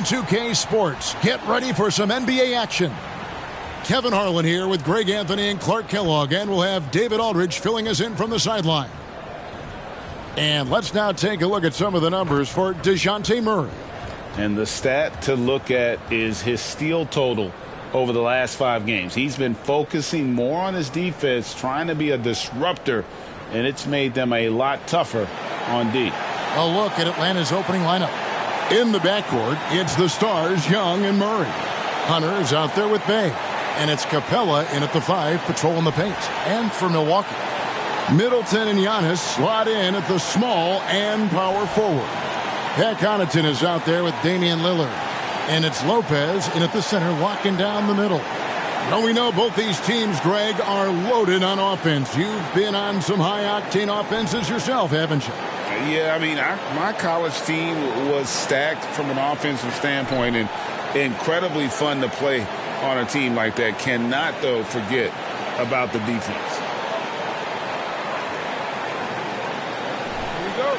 2K Sports. Get ready for some NBA action. Kevin Harlan here with Greg Anthony and Clark Kellogg, and we'll have David Aldridge filling us in from the sideline. And let's now take a look at some of the numbers for DeJounte Murray. And the stat to look at is his steal total over the last 5 games. He's been focusing more on his defense, trying to be a disruptor, and it's made them a lot tougher on D. A look at Atlanta's opening lineup. In the backcourt, it's the stars, Young and Murray. Hunter is out there with Bay. And it's Capella in at the 5, patrolling the paint. And for Milwaukee, Middleton and Giannis slot in at the small and power forward. Pat Connaughton is out there with Damian Lillard. And it's Lopez in at the center, locking down the middle. Now we know both these teams, Greg, are loaded on offense. You've been on some high-octane offenses yourself, haven't you? Yeah, I mean, my college team was stacked from an offensive standpoint and incredibly fun to play on a team like that. Cannot, though, forget about the defense. Here we go.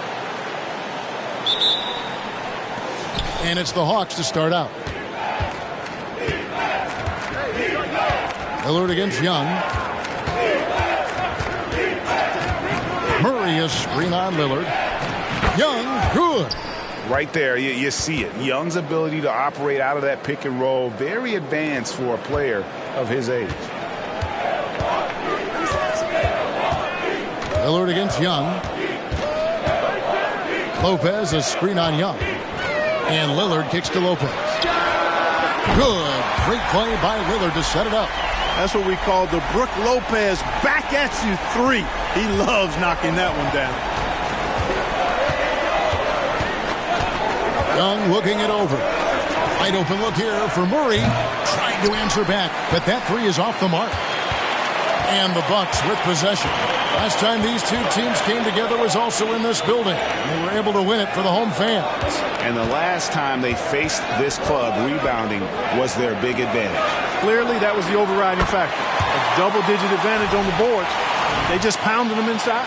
And it's the Hawks to start out. Lillard against Young. Murray a screen on Lillard. Young, good. Right there, you see it. Young's ability to operate out of that pick and roll, very advanced for a player of his age. Lillard against Young. Lopez a screen on Young. And Lillard kicks to Lopez. Good. Great play by Lillard to set it up. That's what we call the Brook Lopez back at you 3. He loves knocking that one down. Young looking it over. Wide open look here for Murray. Trying to answer back, but that 3 is off the mark. And the Bucks with possession. Last time these two teams came together was also in this building. They were able to win it for the home fans. And the last time they faced this club, rebounding was their big advantage. Clearly, that was the overriding factor. A double-digit advantage on the boards. They just pounded them inside.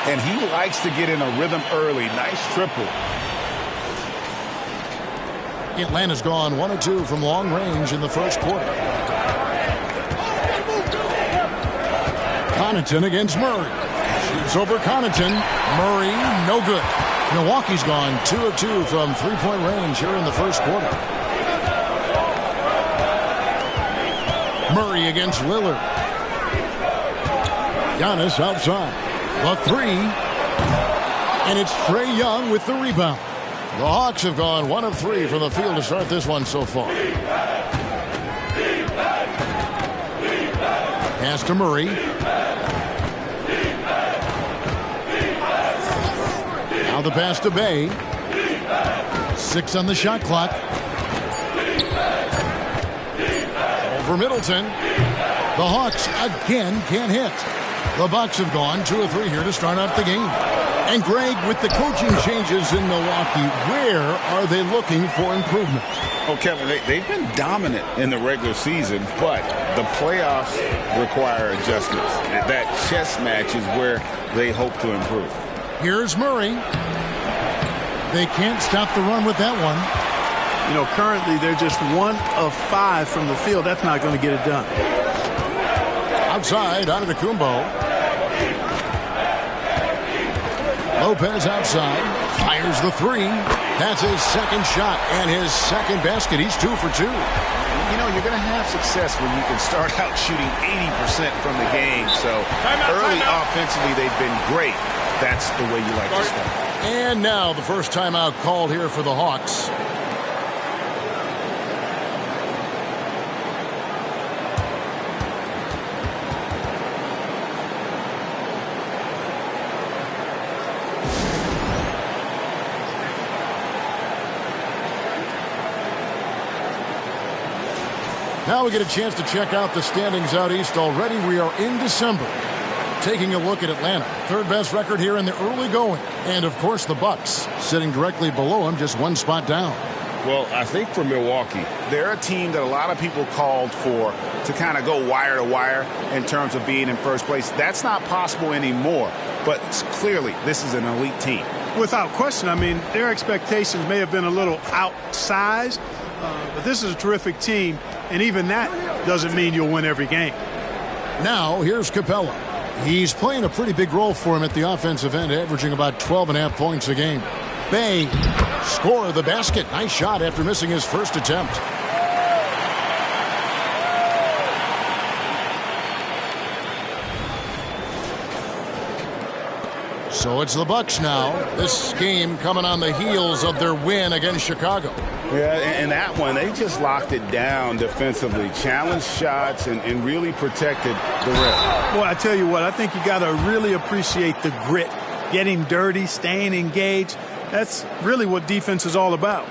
And he likes to get in a rhythm early. Nice triple. Atlanta's gone 1 of 2 from long range in the first quarter. Connaughton against Murray. Shoots over Connaughton. Murray, no good. Milwaukee's gone 2 of 2 from three-point range here in the first quarter. Murray against Lillard. Giannis outside. The 3. And it's Trae Young with the rebound. The Hawks have gone 1 of 3 from the field to start this one so far. Pass to Murray. Now the pass to Bay. 6 on the shot clock. Over Middleton. The Hawks again can't hit. The Bucks have gone 2 of 3 here to start out the game. And Greg, with the coaching changes in Milwaukee, where are they looking for improvement? Oh, Kevin, they've been dominant in the regular season, but the playoffs require adjustments. That chess match is where they hope to improve. Here's Murray. They can't stop the run with that one. You know, currently they're just 1 of 5 from the field. That's not going to get it done. Outside, Antetokounmpo. Lopez outside, fires the 3. That's his second shot and his second basket. He's 2 for 2. You know, you're going to have success when you can start out shooting 80% from the game. So early offensively, they've been great. That's the way you like to start. And now the first timeout called here for the Hawks. Now we get a chance to check out the standings out east already. We are in December. Taking a look at Atlanta, 3rd best record here in the early going. And, of course, the Bucks sitting directly below them, just 1 spot down. Well, I think for Milwaukee, they're a team that a lot of people called for to kind of go wire to wire in terms of being in first place. That's not possible anymore. But clearly, this is an elite team. Without question. I mean, their expectations may have been a little outsized, but this is a terrific team, and even that doesn't mean you'll win every game. Now, here's Capella. He's playing a pretty big role for him at the offensive end, averaging about 12.5 points a game. Bay, score of the basket. Nice shot after missing his first attempt. So it's the Bucks now. This game coming on the heels of their win against Chicago. Yeah, and that one, they just locked it down defensively, challenged shots, and really protected the rim. Well, I tell you what, I think you got to really appreciate the grit, getting dirty, staying engaged. That's really what defense is all about.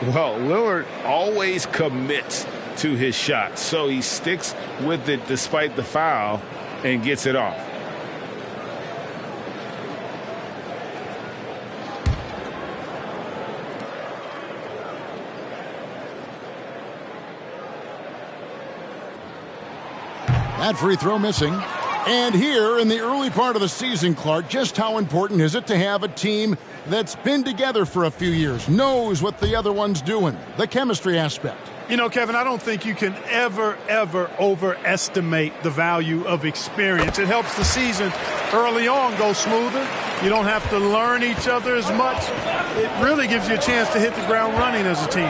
Well, Lillard always commits to his shot, so he sticks with it despite the foul and gets it off. That free throw missing. And here in the early part of the season, Clark, just how important is it to have a team that's been together for a few years, knows what the other one's doing, the chemistry aspect? You know, Kevin, I don't think you can ever overestimate the value of experience. It helps the season early on go smoother. You don't have to learn each other as much. It really gives you a chance to hit the ground running as a team.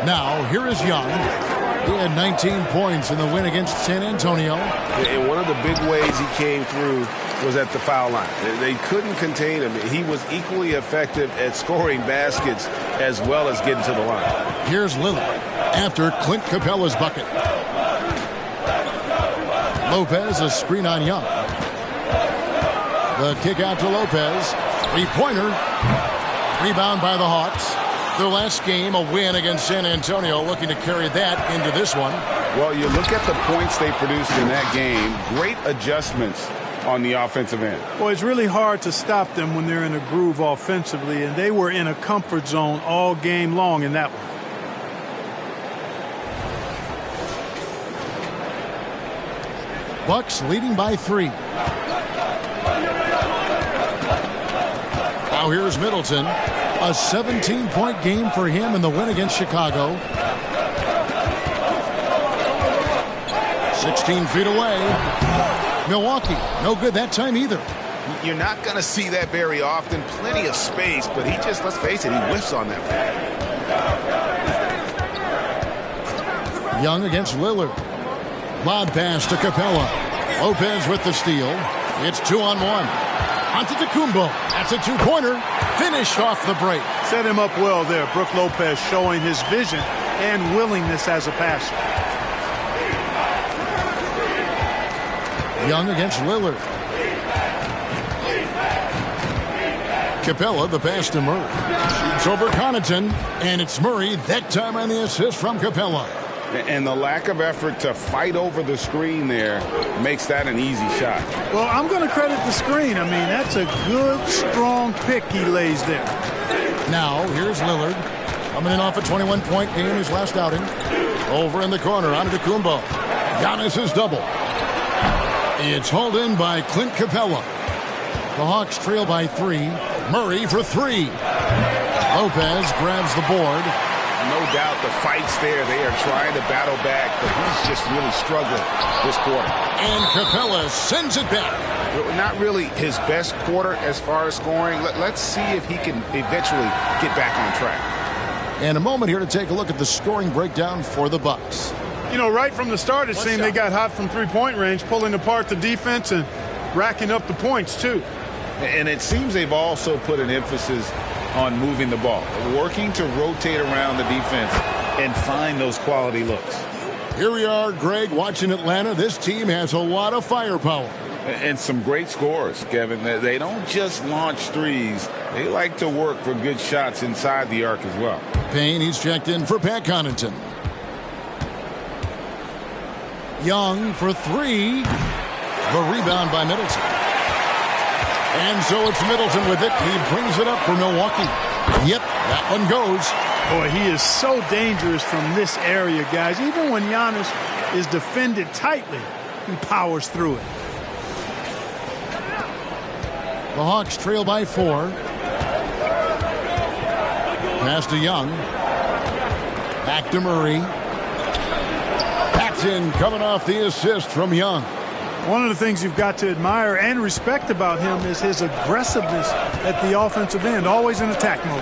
Now, here is Young. He had 19 points in the win against San Antonio. And one of the big ways he came through was at the foul line. They couldn't contain him. He was equally effective at scoring baskets as well as getting to the line. Here's Lillard after Clint Capella's bucket. Lopez, a screen on Young. The kick out to Lopez. Three-pointer. Rebound by the Hawks. Their last game, a win against San Antonio, looking to carry that into this one. Well, you look at the points they produced in that game. Great adjustments on the offensive end. Well, it's really hard to stop them when they're in a groove offensively, and they were in a comfort zone all game long in that one. Bucks leading by 3. Now here's Middleton. A 17-point game for him in the win against Chicago. 16 feet away. Milwaukee, no good that time either. You're not going to see that very often. Plenty of space, but he just, let's face it, he whiffs on that one. Young against Lillard. Lob pass to Capella. Lopez with the steal. It's 2-on-1. Antetokounmpo. That's a two-pointer. Finished off the break. Set him up well there. Brook Lopez showing his vision and willingness as a passer. Young against Lillard. Capella, the pass to Murray. Shoots over Connaughton, and it's Murray, that time on the assist from Capella. And the lack of effort to fight over the screen there makes that an easy shot. Well, I'm going to credit the screen. I mean, that's a good, strong pick he lays there. Now, here's Lillard. Coming in off a 21-point game his last outing. Over in the corner, Antetokounmpo. Giannis is double. It's hauled in by Clint Capella. The Hawks trail by 3. Murray for 3. Lopez grabs the board. No doubt the fight's there. They are trying to battle back, but he's just really struggling this quarter. And Capella sends it back. Not really his best quarter as far as scoring. Let's see if he can eventually get back on track. And a moment here to take a look at the scoring breakdown for the Bucks. You know, right from the start, it seemed they got hot from three-point range, pulling apart the defense and racking up the points, too. And it seems they've also put an emphasis on moving the ball, working to rotate around the defense and find those quality looks. Here we are, Greg, watching Atlanta. This team has a lot of firepower. And some great scores, Kevin. They don't just launch threes. They like to work for good shots inside the arc as well. Payne, he's checked in for Pat Connaughton. Young for 3. The rebound by Middleton. And so it's Middleton with it. He brings it up for Milwaukee. Yep, that one goes. Boy, he is so dangerous from this area, guys. Even when Giannis is defended tightly, he powers through it. The Hawks trail by 4. Pass to Young. Back to Murray. That's in, coming off the assist from Young. One of the things you've got to admire and respect about him is his aggressiveness at the offensive end, always in attack mode.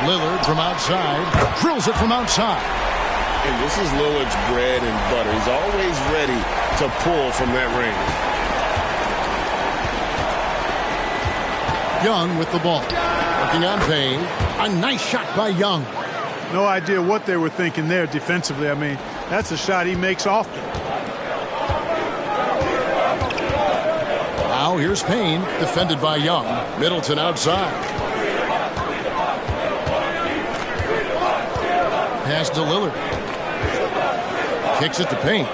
Lillard from outside, drills it from outside. And this is Lillard's bread and butter. He's always ready to pull from that range. Young with the ball. Working on Payne. A nice shot by Young. No idea what they were thinking there defensively. I mean, that's a shot he makes often. Now here's Payne, defended by Young. Middleton outside. Pass to Lillard. Kicks it to Payne.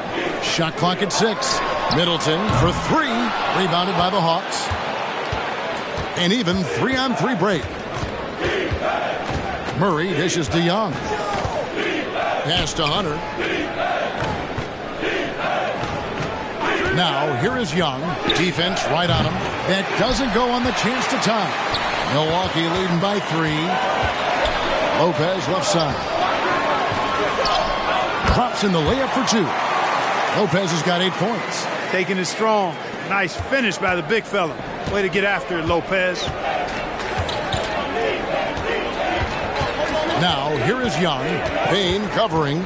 Shot clock at 6. Middleton for 3. Rebounded by the Hawks. An even 3-on-3 break. Murray dishes to Young. Pass to Hunter. Now, here is Young. Defense right on him. That doesn't go on the chance to tie. Milwaukee leading by 3. Lopez left side. Drops in the layup for 2. Lopez has got 8 points. Taking it strong. Nice finish by the big fella. Way to get after it, Lopez. Now, here is Young. Payne covering.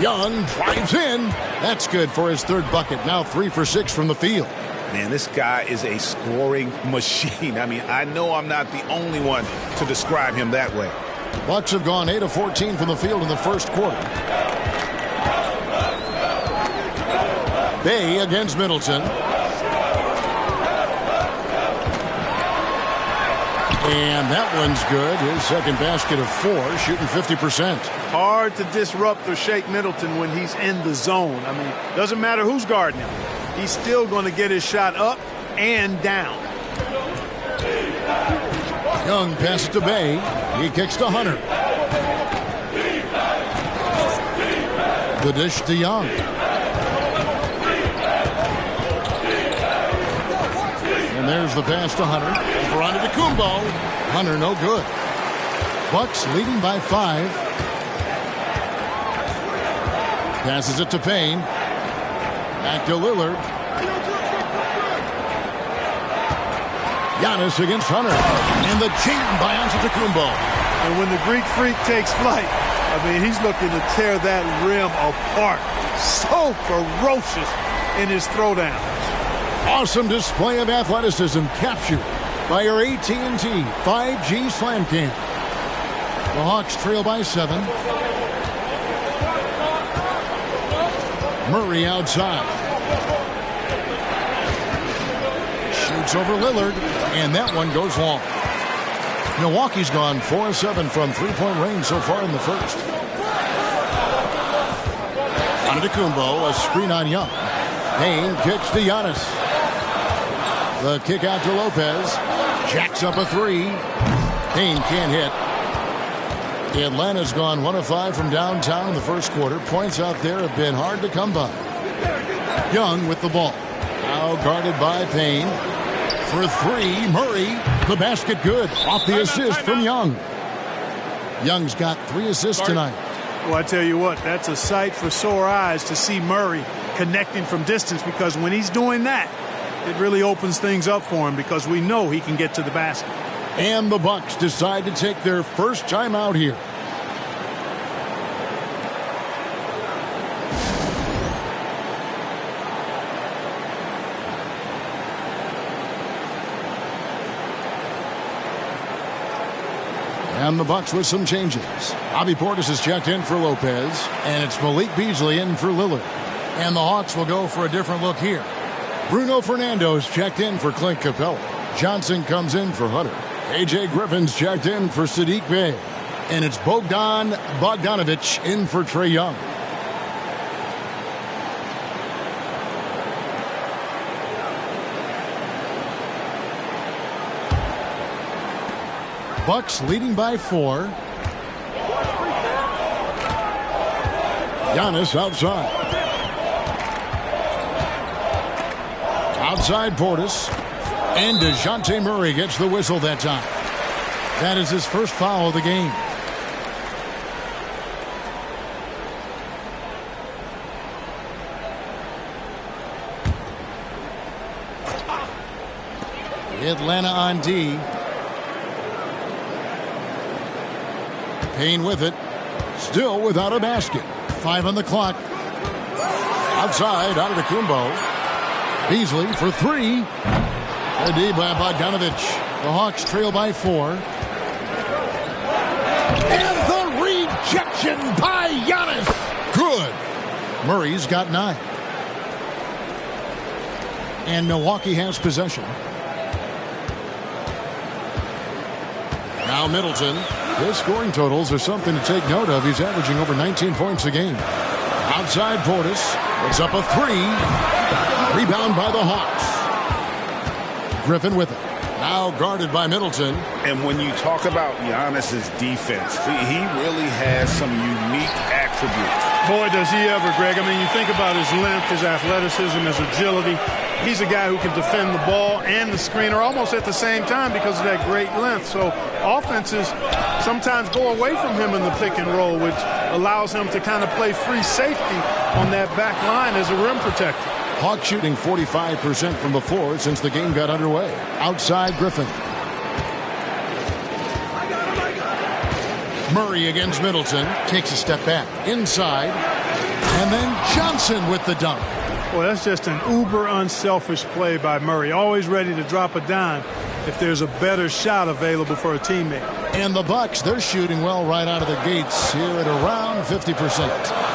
Young drives in. That's good for his 3rd bucket. Now 3 for 6 from the field. Man, this guy is a scoring machine. I mean, I know I'm not the only one to describe him that way. Bucks have gone 8 of 14 from the field in the first quarter. Bay against Middleton. And that one's good. His second basket of 4, shooting 50%. Hard to disrupt or shake Middleton when he's in the zone. I mean, doesn't matter who's guarding him. He's still going to get his shot up and down. Young passes to Bay. He kicks to Hunter. The dish to Young. And there's the pass to Hunter. Over onto Kumbo. Hunter no good. Bucks leading by 5. Passes it to Payne. Back to Lillard. Giannis against Hunter. And the jam by Antetokounmpo. And when the Greek Freak takes flight, I mean, he's looking to tear that rim apart. So ferocious in his throwdown. Awesome display of athleticism captured by your AT&T 5G Slam Cam. The Hawks trail by 7. Murray outside. Shoots over Lillard, and that one goes long. Milwaukee's gone 4 of 7 from 3-point range so far in the first. Antetokounmpo, a screen on Young. Payne kicks to Giannis. The kick out to Lopez. Jacks up a 3. Payne can't hit. Atlanta's gone 1 of 5 from downtown in the first quarter. Points out there have been hard to come by. Young with the ball. Now guarded by Payne. For 3, Murray. The basket good. Off the assist from Young. Young's got 3 assists tonight. Well, I tell you what, that's a sight for sore eyes to see Murray connecting from distance, because when he's doing that, it really opens things up for him, because we know he can get to the basket. And the Bucks decide to take their first time out here. And the Bucks with some changes. Bobby Portis is checked in for Lopez, and it's Malik Beasley in for Lillard. And the Hawks will go for a different look here. Bruno Fernando's checked in for Clint Capella. Johnson comes in for Hunter. A.J. Griffin's checked in for Sadiq Bey. And it's Bogdan Bogdanovic in for Trae Young. Bucks leading by 4. Giannis outside. Outside Portis. And DeJounte Murray gets the whistle that time. That is his first foul of the game. Atlanta on D. Payne with it. Still without a basket. 5 on the clock. Outside, Antetokounmpo. Beasley for 3. A D by Bogdanovich. The Hawks trail by 4. And the rejection by Giannis. Good. Murray's got 9. And Milwaukee has possession. Now Middleton. His scoring totals are something to take note of. He's averaging over 19 points a game. Outside Portis. Puts up a 3. Rebound by the Hawks. Griffin with it. Now guarded by Middleton. And when you talk about Giannis's defense, he really has some unique attributes. Boy, does he ever, Greg. I mean, you think about his length, his athleticism, his agility. He's a guy who can defend the ball and the screener almost at the same time because of that great length. So offenses sometimes go away from him in the pick and roll, which allows him to kind of play free safety on that back line as a rim protector. Hawks shooting 45% from the floor since the game got underway. Outside Griffin. Murray against Middleton. Takes a step back. Inside. And then Johnson with the dunk. Well, that's just an uber unselfish play by Murray. Always ready to drop a dime if there's a better shot available for a teammate. And the Bucks, they're shooting well right out of the gates here at around 50%.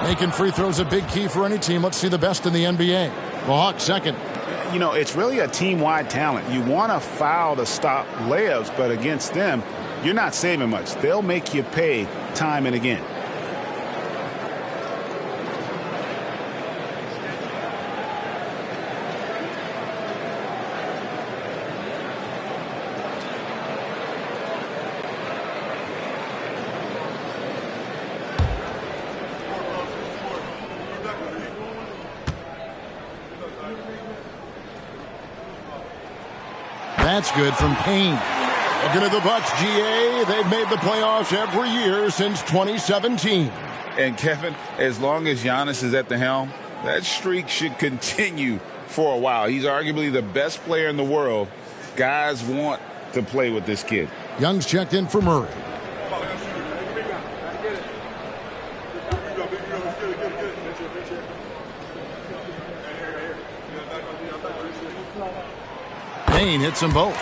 Making free throws a big key for any team. Let's see the best in the NBA. The Hawks second. You know, it's really a team-wide talent. You want to foul to stop layups, but against them, you're not saving much. They'll make you pay time and again. That's good from Payne. Looking at the Bucks, GA, they've made the playoffs every year since 2017. And Kevin, as long as Giannis is at the helm, that streak should continue for a while. He's arguably the best player in the world. Guys want to play with this kid. Young's checked in for Murray. Payne hits them both.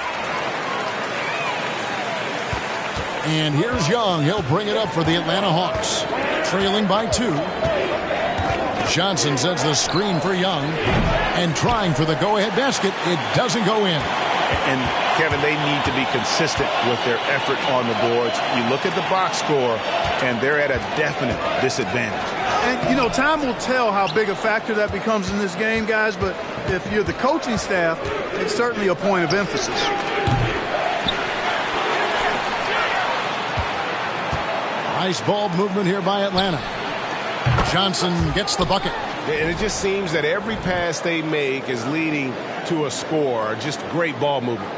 And here's Young. He'll bring it up for the Atlanta Hawks. Trailing by 2. Johnson sets the screen for Young. And trying for the go-ahead basket. It doesn't go in. And, Kevin, they need to be consistent with their effort on the boards. You look at the box score, and they're at a definite disadvantage. And, you know, time will tell how big a factor that becomes in this game, guys. But if you're the coaching staff, it's certainly a point of emphasis. Nice ball movement here by Atlanta. Johnson gets the bucket. And it just seems that every pass they make is leading to a score. Just great ball movement.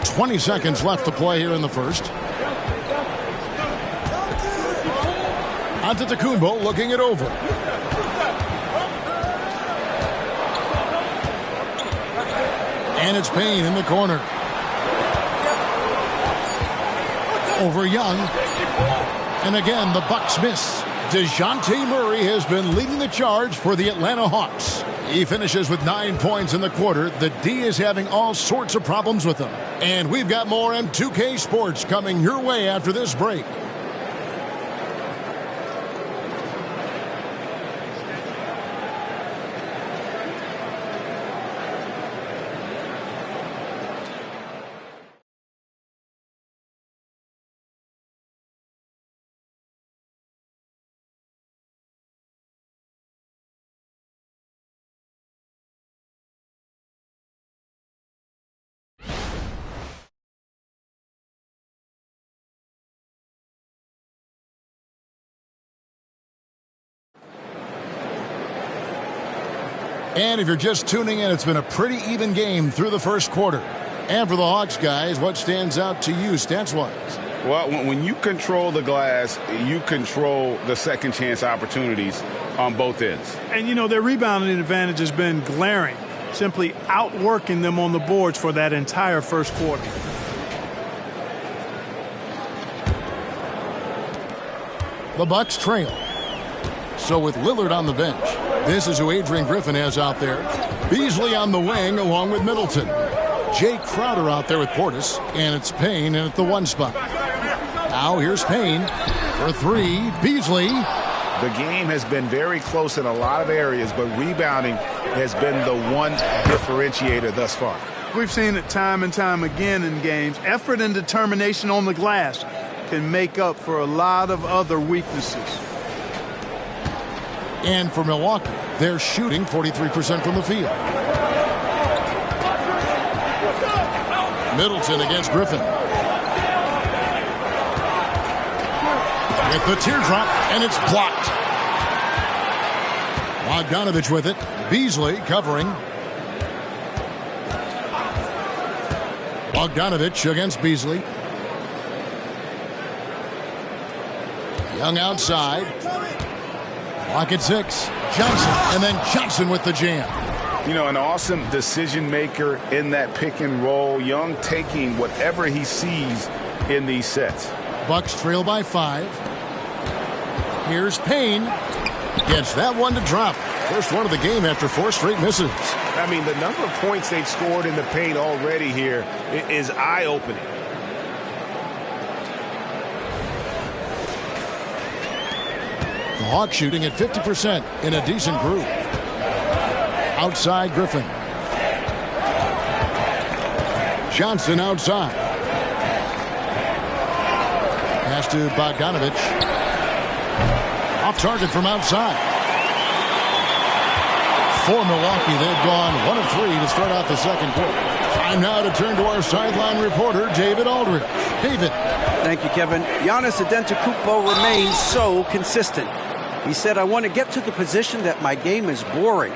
.20 left to play here in the first. Antetokounmpo looking it over. And it's Payne in the corner. Over Young. And again, the Bucks miss. DeJounte Murray has been leading the charge for the Atlanta Hawks. He finishes with 9 points in the quarter. The D is having all sorts of problems with him. And we've got more M2K Sports coming your way after this break. And if you're just tuning in, it's been a pretty even game through the first quarter. And for the Hawks guys, what stands out to you stats-wise? Well, when you control the glass, you control the second chance opportunities on both ends. And, you know, their rebounding advantage has been glaring, simply outworking them on the boards for that entire first quarter. The Bucks trail. So with Lillard on the bench, this is who Adrian Griffin has out there. Beasley on the wing along with Middleton. Jay Crowder out there with Portis, and it's Payne in at the 1 spot. Now here's Payne for 3. Beasley. The game has been very close in a lot of areas, but rebounding has been the one differentiator thus far. We've seen it time and time again in games. Effort and determination on the glass can make up for a lot of other weaknesses. And for Milwaukee, they're shooting 43% from the field. Middleton against Griffin. With the teardrop, and it's blocked. Bogdanovich with it. Beasley covering. Bogdanovich against Beasley. Young outside. Clock at 6. Johnson, and then Johnson with the jam. You know, an awesome decision maker in that pick and roll. Young taking whatever he sees in these sets. Bucks trail by 5. Here's Payne. Gets that one to drop. First one of the game after 4 straight misses. I mean, the number of points they've scored in the paint already here is eye-opening. The Hawks shooting at 50% in a decent group. Outside Griffin. Johnson outside. Pass to Bogdanovich. Off target from outside. For Milwaukee, they've gone 1 of 3 to start out the second quarter. Time now to turn to our sideline reporter, David Aldridge. David. Thank you, Kevin. Giannis Antetokounmpo remains so consistent. He said, I want to get to the position that my game is boring.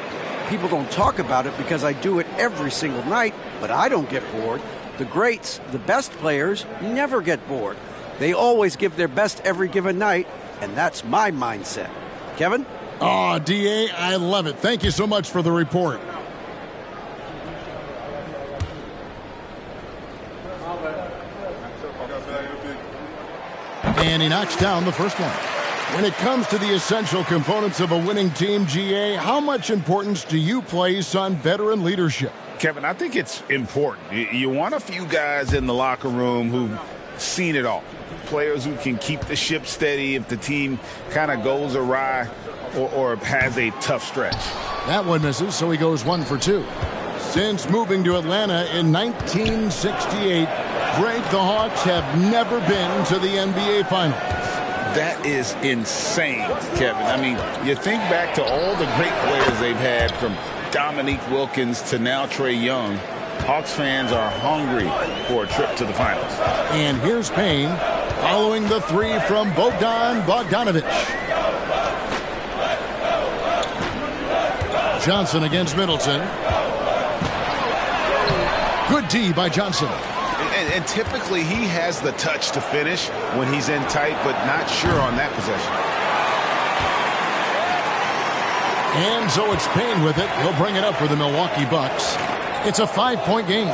People don't talk about it because I do it every single night, but I don't get bored. The greats, the best players, never get bored. They always give their best every given night, and that's my mindset. Kevin? Oh, D.A., I love it. Thank you so much for the report. And he knocks down the first one. When it comes to the essential components of a winning team, GA, how much importance do you place on veteran leadership? Kevin, I think it's important. You want a few guys in the locker room who've seen it all. Players who can keep the ship steady if the team kind of goes awry or has a tough stretch. That one misses, so he goes 1 for 2. Since moving to Atlanta in 1968, Greg, the Hawks have never been to the NBA Finals. That is insane, Kevin. I mean, you think back to all the great players they've had, from Dominique Wilkins to now Trae Young. Hawks fans are hungry for a trip to the finals. And here's Payne following the 3 from Bogdanovich. Johnson against Middleton. Good D by Johnson. And typically he has the touch to finish when he's in tight, but not sure on that possession. And so it's Payne with it. He'll bring it up for the Milwaukee Bucks. It's a 5-point game.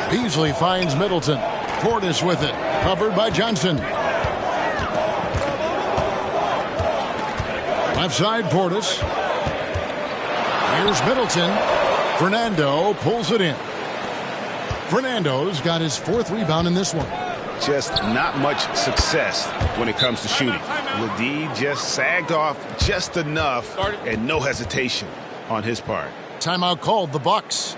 Beasley finds Middleton. Portis with it. Covered by Johnson. Left side, Portis. Here's Middleton. Fernando pulls it in. Fernando's got his 4th rebound in this one. Just not much success when it comes to shooting. Ledee just sagged off just enough, and no hesitation on his part. Timeout called, the Bucks.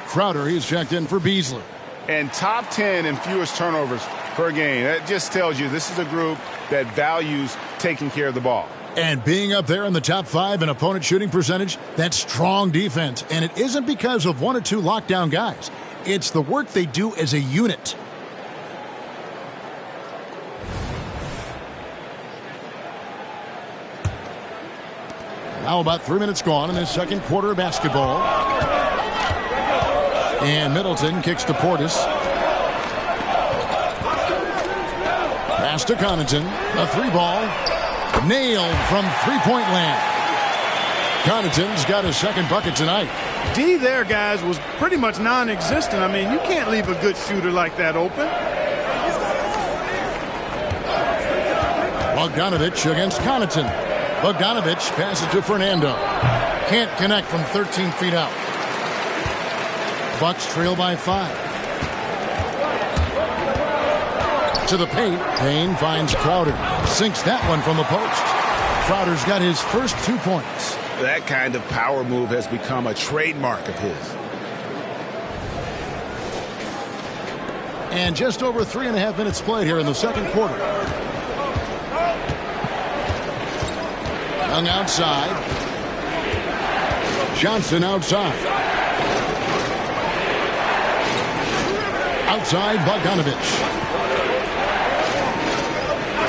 Crowder, he's checked in for Beasley. And top 10 in fewest turnovers per game. That just tells you this is a group that values taking care of the ball. And being up there in the top 5 in opponent shooting percentage, that's strong defense. And it isn't because of 1 or 2 lockdown guys. It's the work they do as a unit. Now about 3 minutes gone in the second quarter of basketball. And Middleton kicks to Portis. Pass to Connaughton. The 3-ball. Nailed from three-point land. Connaughton's got his second bucket tonight. D there, guys, was pretty much non-existent. I mean, you can't leave a good shooter like that open. Bogdanovich against Connaughton. Bogdanovich passes to Fernando. Can't connect from 13 feet out. Bucks trail by 5. To the paint. Payne finds Crowder. Sinks that one from the post. Crowder's got his first 2 points. That kind of power move has become a trademark of his. And just over 3.5 minutes played here in the second quarter. Young outside. Johnson outside. Outside Bogdanovich.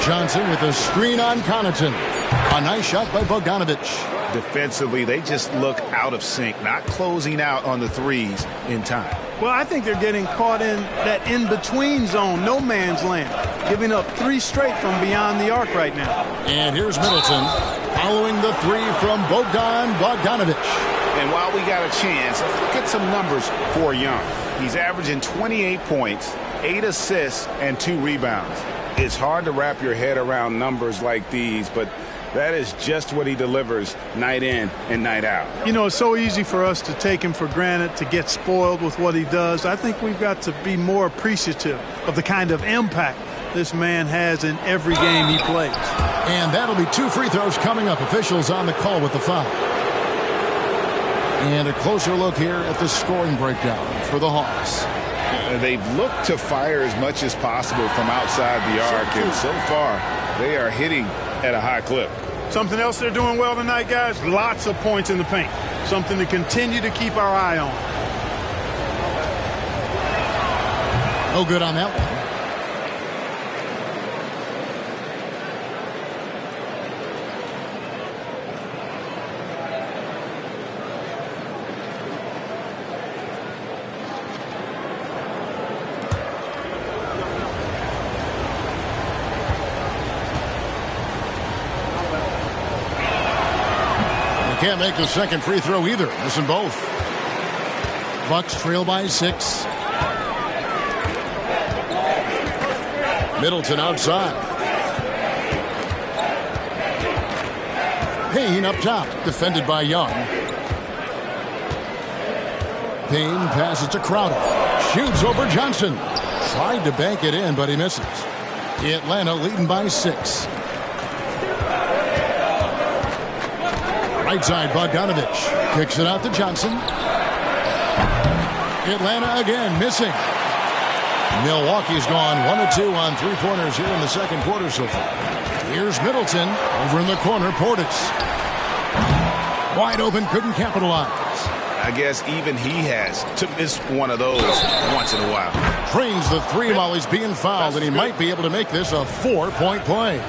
Johnson with a screen on Connaughton. A nice shot by Bogdanovich. Defensively, they just look out of sync, not closing out on the threes in time. Well, I think they're getting caught in that in-between zone, no man's land, giving up 3 straight from beyond the arc right now. And here's Middleton following the 3 from Bogdanovich. And while we got a chance, let's look at some numbers for Young. He's averaging 28 points, 8 assists, and 2 rebounds. It's hard to wrap your head around numbers like these, but that is just what he delivers night in and night out. You know, it's so easy for us to take him for granted, to get spoiled with what he does. I think we've got to be more appreciative of the kind of impact this man has in every game he plays. And that'll be 2 free throws coming up. Officials on the call with the foul. And a closer look here at the scoring breakdown for the Hawks. They've looked to fire as much as possible from outside the arc, and so far they are hitting at a high clip. Something else they're doing well tonight, guys, lots of points in the paint. Something to continue to keep our eye on. No good on that one. Can't make the second free throw either. Missing both. Bucks trail by 6. Middleton outside. Payne up top. Defended by Young. Payne passes to Crowder. Shoots over Johnson. Tried to bank it in, but he misses. Atlanta leading by 6. Right side, Bogdanovich kicks it out to Johnson. Atlanta again missing. Milwaukee's gone 1 of 2 on 3-pointers here in the second quarter so far. Here's Middleton over in the corner. Portis wide open, couldn't capitalize. I guess even he has to miss one of those once in a while. Trains the 3 while he's being fouled, and he might be able to make this a 4-point play.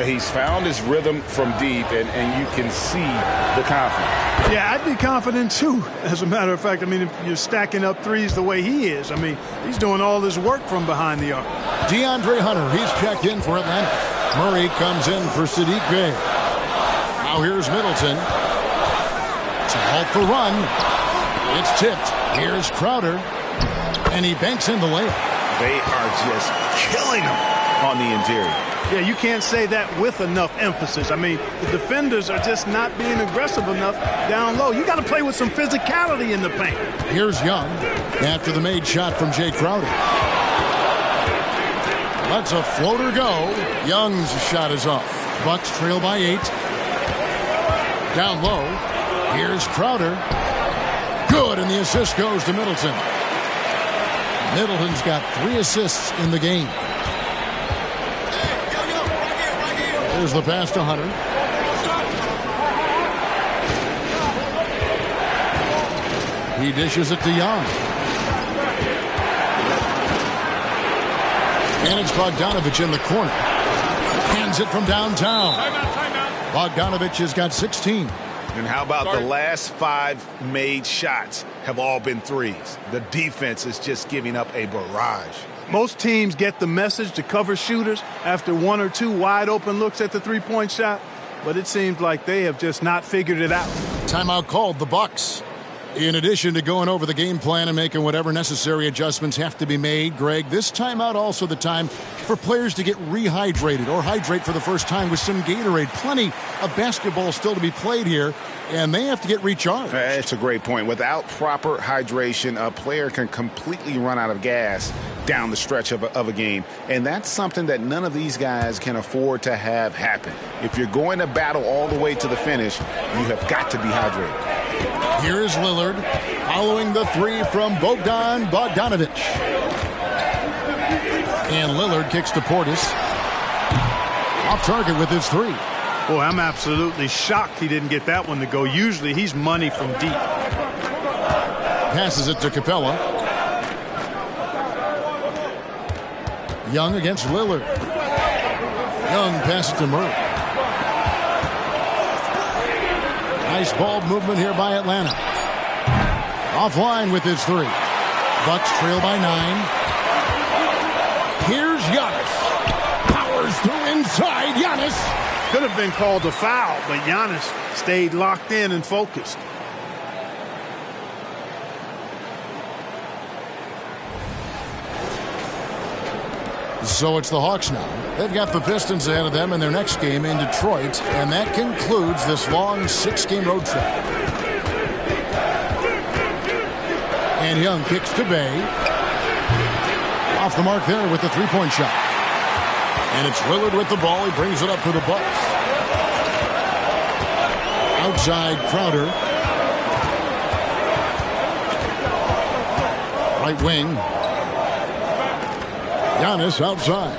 He's found his rhythm from deep, and you can see the confidence. Yeah, I'd be confident, too. As a matter of fact, I mean, if you're stacking up threes the way he is, I mean, he's doing all this work from behind the arc. DeAndre Hunter, he's checked in for Atlanta. Murray comes in for Sadiq Bey. Now here's Middleton to halt the run. It's tipped. Here's Crowder, and he banks in the layup. They are just killing him on the interior. Yeah, you can't say that with enough emphasis. I mean, the defenders are just not being aggressive enough down low. You got to play with some physicality in the paint. Here's Young after the made shot from Jay Crowder. Lets a floater go. Young's shot is off. Bucks trail by 8. Down low. Here's Crowder. Good, and the assist goes to Middleton. Middleton's got 3 assists in the game. Here's the pass to Hunter. He dishes it to Young. And it's Bogdanovich in the corner. Hands it from downtown. Bogdanovich has got 16. And how about the last 5 made shots have all been threes? The defense is just giving up a barrage. Most teams get the message to cover shooters after 1 or 2 wide open looks at the three-point shot, but it seems like they have just not figured it out. Timeout called, the Bucks. In addition to going over the game plan and making whatever necessary adjustments have to be made, Greg, this timeout also the time for players to get rehydrated or hydrate for the first time with some Gatorade. Plenty of basketball still to be played here, and they have to get recharged. That's a great point. Without proper hydration, a player can completely run out of gas down the stretch of a game. And that's something that none of these guys can afford to have happen. If you're going to battle all the way to the finish, you have got to be hydrated. Here is Lillard following the 3 from Bogdanovich. And Lillard kicks to Portis. Off target with his 3. Boy, I'm absolutely shocked he didn't get that one to go. Usually he's money from deep. Passes it to Capella. Young against Lillard. Young passes to Murray. Nice ball movement here by Atlanta. Offline with his 3. Bucks trail by 9. Here's Giannis. Powers through inside. Giannis. Could have been called a foul, but Giannis stayed locked in and focused. So it's the Hawks now. They've got the Pistons ahead of them in their next game in Detroit, and that concludes this long 6-game road trip. And Young kicks to Bay. Off the mark there with the 3-point shot. And it's Lillard with the ball. He brings it up for the Bucks. Outside Crowder. Right wing. Giannis outside.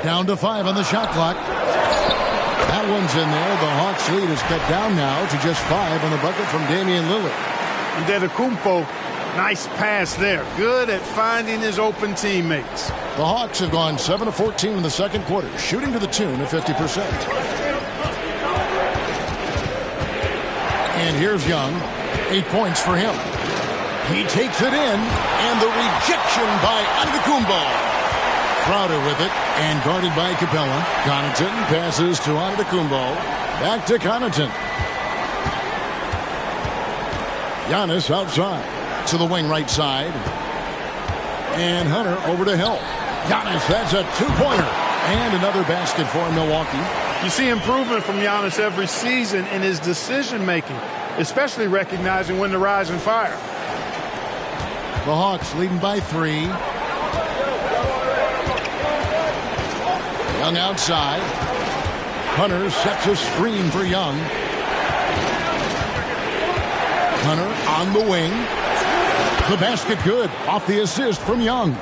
Down to 5 on the shot clock. That one's in there. The Hawks lead is cut down now to just 5 on the bucket from Damian Lillard. And Antetokounmpo, nice pass there. Good at finding his open teammates. The Hawks have gone 7 of 14 in the second quarter, shooting to the tune of 50%. And here's Young. 8 points for him. He takes it in, and the rejection by Antetokounmpo. Crowder with it, and guarded by Capella. Connaughton passes to Antetokounmpo. Back to Connaughton. Giannis outside to the wing right side. And Hunter over to help. Giannis, that's a 2-pointer. And another basket for Milwaukee. You see improvement from Giannis every season in his decision-making, especially recognizing when to rise and fire. The Hawks leading by 3. Young outside. Hunter sets a screen for Young. Hunter on the wing. The basket good. Off the assist from Young.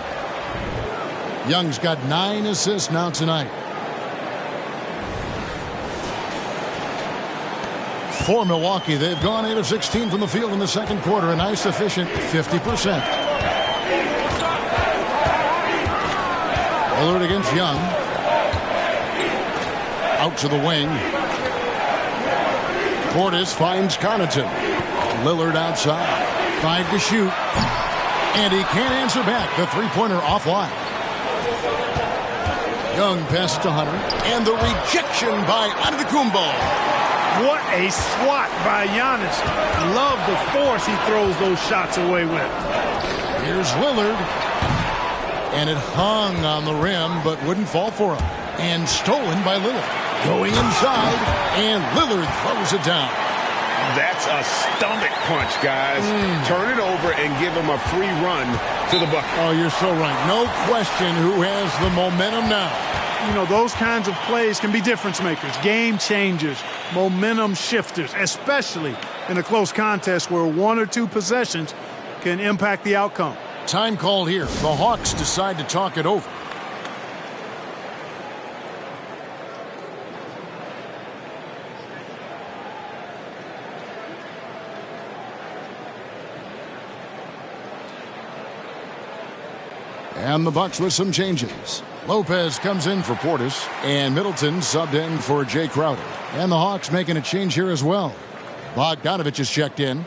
Young's got 9 assists now tonight. For Milwaukee, they've gone 8 of 16 from the field in the second quarter, a nice efficient 50%. Lillard against Young. Out to the wing. Portis finds Connaughton. Lillard outside. 5 to shoot. And he can't answer back. The 3-pointer offline. Young passes to Hunter. And the rejection by Antetokounmpo. What a swat by Giannis. Love the force he throws those shots away with. Here's Lillard. And it hung on the rim, but wouldn't fall for him. And stolen by Lillard. Going inside, and Lillard throws it down. That's a stomach punch, guys. Turn it over and give him a free run to the bucket. Oh, you're so right. No question who has the momentum now. You know, those kinds of plays can be difference makers, game changers, momentum shifters, especially in a close contest where 1 or 2 possessions can impact the outcome. Time called here. The Hawks decide to talk it over. And the Bucks with some changes. Lopez comes in for Portis, and Middleton subbed in for Jay Crowder. And the Hawks making a change here as well. Bogdanovich is checked in.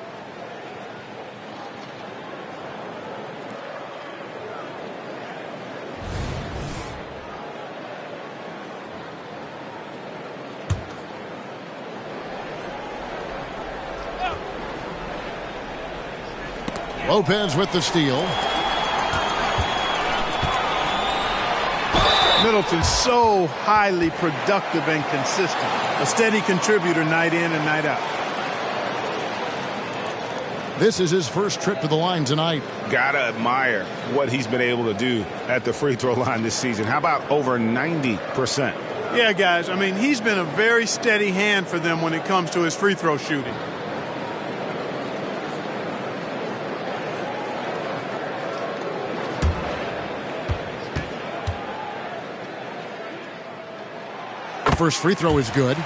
Lopez with the steal. Middleton's so highly productive and consistent. A steady contributor night in and night out. This is his first trip to the line tonight. Gotta admire what he's been able to do at the free throw line this season. How about over 90%? Yeah, guys, I mean, he's been a very steady hand for them when it comes to his free throw shooting. First free throw is good.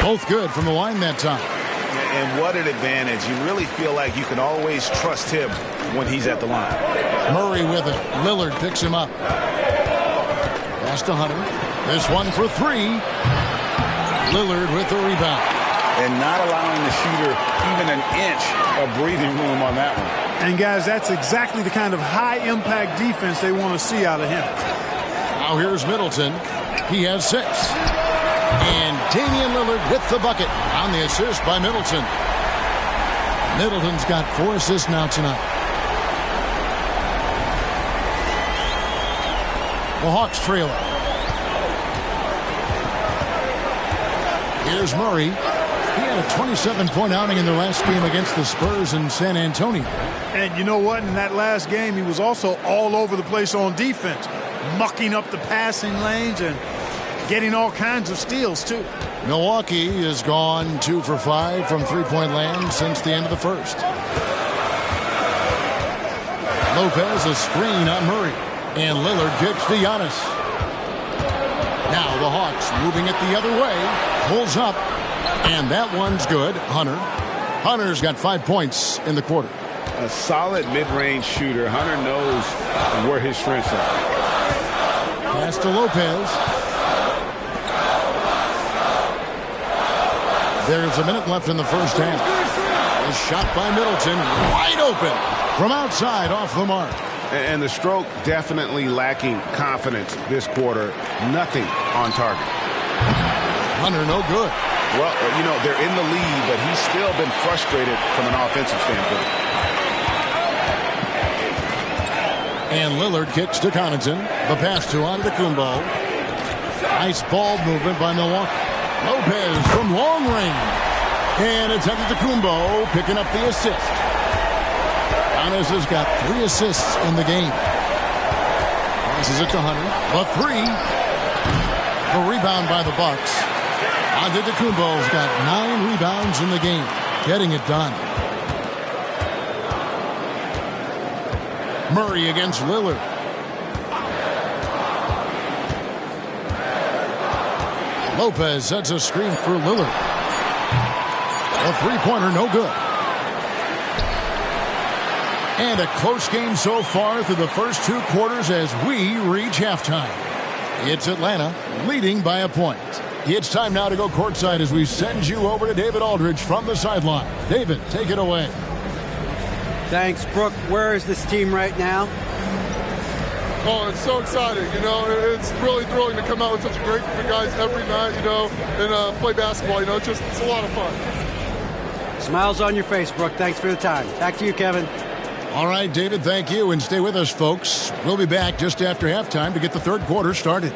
Both good from the line that time. And what an advantage. You really feel like you can always trust him when he's at the line. Murray with it. Lillard picks him up. Pass to Hunter. This one for three. Lillard with the rebound. And not allowing the shooter even an inch of breathing room on that one. And, guys, that's exactly the kind of high-impact defense they want to see out of him. Now here's Middleton. He has 6. And Damian Lillard with the bucket on the assist by Middleton. Middleton's got 4 assists now tonight. The Hawks trail it. Here's Murray. He had a 27-point outing in their last game against the Spurs in San Antonio. And you know what? In that last game, he was also all over the place on defense, mucking up the passing lanes and getting all kinds of steals, too. Milwaukee has gone 2 for 5 from three-point land since the end of the first. Lopez a screen on Murray. And Lillard kicks to Giannis. Now the Hawks moving it the other way. Pulls up. And that one's good. Hunter's got 5 points in the quarter. A solid mid-range shooter. Hunter knows where his strengths are. Pass to Lopez. There's a minute left in the first half. A shot by Middleton. Wide open. From outside off the mark. And the stroke definitely lacking confidence this quarter. Nothing on target. Hunter no good. Well, you know, they're in the lead, but he's still been frustrated from an offensive standpoint. And Lillard kicks to Connaughton. The pass to Antetokounmpo. Nice ball movement by Milwaukee. Lopez from long range. And it's Antetokounmpo picking up the assist. Giannis has got 3 assists in the game. Passes it to Hunter. The 3. The rebound by the Bucks. Antetokounmpo's got 9 rebounds in the game. Getting it done. Murray against Lillard. Lopez sets a screen for Lillard. A three-pointer, no good. And a close game so far through the first 2 quarters as we reach halftime. It's Atlanta leading by a point. It's time now to go courtside as we send you over to David Aldridge from the sideline. David, take it away. Thanks, Brooke. Where is this team right now? Oh, it's so exciting. You know, it's really thrilling to come out with such a great group of guys every night, you know, and play basketball. You know, it's a lot of fun. Smiles on your face, Brooke. Thanks for the time. Back to you, Kevin. All right, David, thank you. And stay with us, folks. We'll be back just after halftime to get the third quarter started.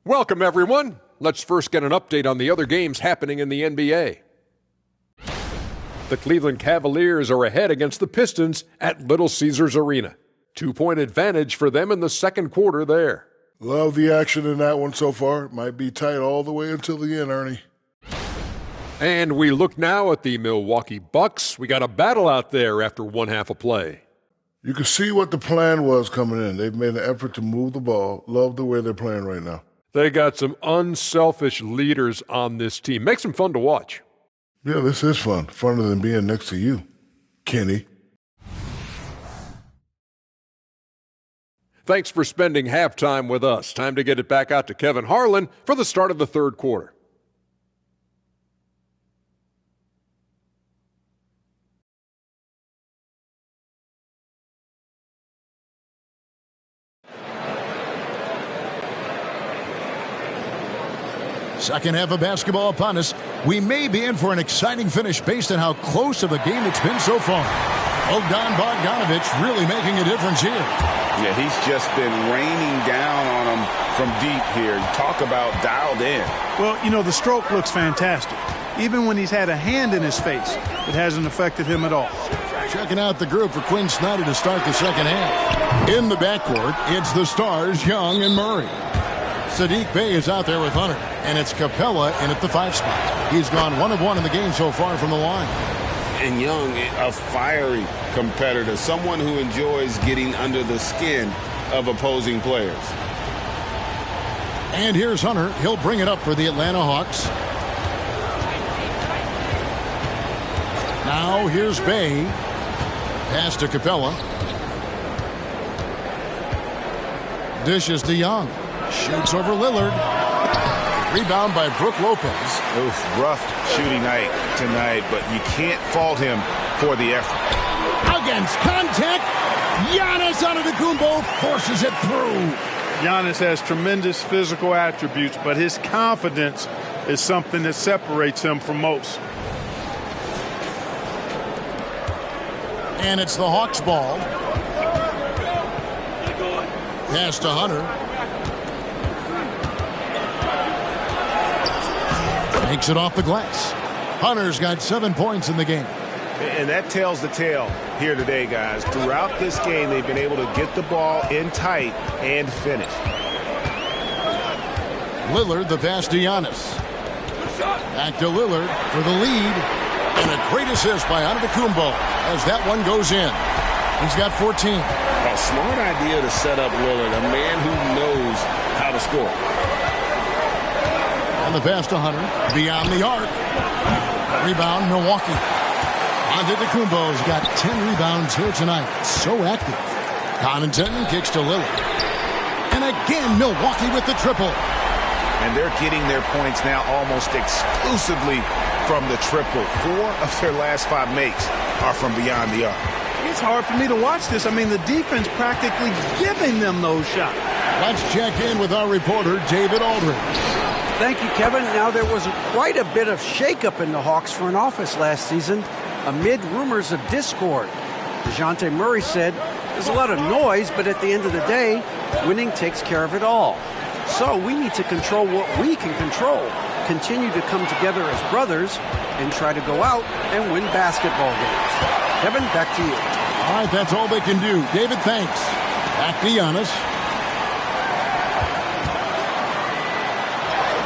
Welcome, everyone. Let's first get an update on the other games happening in the NBA. The Cleveland Cavaliers are ahead against the Pistons at Little Caesars Arena. 2-point advantage for them in the second quarter there. Love the action in that one so far. It might be tight all the way until the end, Ernie. And we look now at the Milwaukee Bucks. We got a battle out there after one half of play. You can see what the plan was coming in. They've made an effort to move the ball. Love the way they're playing right now. They got some unselfish leaders on this team. Makes them fun to watch. Yeah, this is fun. Funner than being next to you, Kenny. Thanks for spending halftime with us. Time to get it back out to Kevin Harlan for the start of the third quarter. Second half of basketball upon us. We may be in for an exciting finish based on how close of a game it's been so far. Bogdan Bogdanovic really making a difference here. Yeah, he's just been raining down on them from deep here. Talk about dialed in. Well, you know, the stroke looks fantastic. Even when he's had a hand in his face, it hasn't affected him at all. Checking out the group for Quinn Snyder to start the second half. In the backcourt, it's the stars, Young and Murray. Saddiq Bey is out there with Hunter, and it's Capella in at the 5 spot. He's gone 1 of 1 in the game so far from the line. And Young, a fiery competitor, someone who enjoys getting under the skin of opposing players. And here's Hunter. He'll bring it up for the Atlanta Hawks. Now here's Bey. Pass to Capella. Dishes to Young. Shoots over Lillard. Rebound by Brook Lopez. Oof, rough shooting night tonight, but you can't fault him for the effort. Against contact, Giannis Antetokounmpo forces it through. Giannis has tremendous physical attributes, but his confidence is something that separates him from most. And it's the Hawks' ball. Pass to Hunter. Takes it off the glass. Hunter's got 7 points in the game. And that tells the tale here today, guys. Throughout this game, they've been able to get the ball in tight and finish. Lillard, the pass to Giannis. Back to Lillard for the lead. And a great assist by Antetokounmpo as that one goes in. He's got 14. A smart idea to set up Lillard, a man who knows how to score. And the pass to Hunter. Beyond the arc. Rebound, Milwaukee. Antetokounmpo's got 10 rebounds here tonight. So active. Connaughton kicks to Lillard. And again, Milwaukee with the triple. And they're getting their points now almost exclusively from the triple. 4 of their last 5 makes are from beyond the arc. It's hard for me to watch this. I mean, the defense practically giving them those shots. Let's check in with our reporter, David Aldridge. Thank you, Kevin. Now, there was quite a bit of shakeup in the Hawks front office last season amid rumors of discord. DeJounte Murray said, there's a lot of noise, but at the end of the day, winning takes care of it all. So we need to control what we can control, continue to come together as brothers, and try to go out and win basketball games. Kevin, back to you. All right, that's all they can do. David, thanks. Back to Giannis.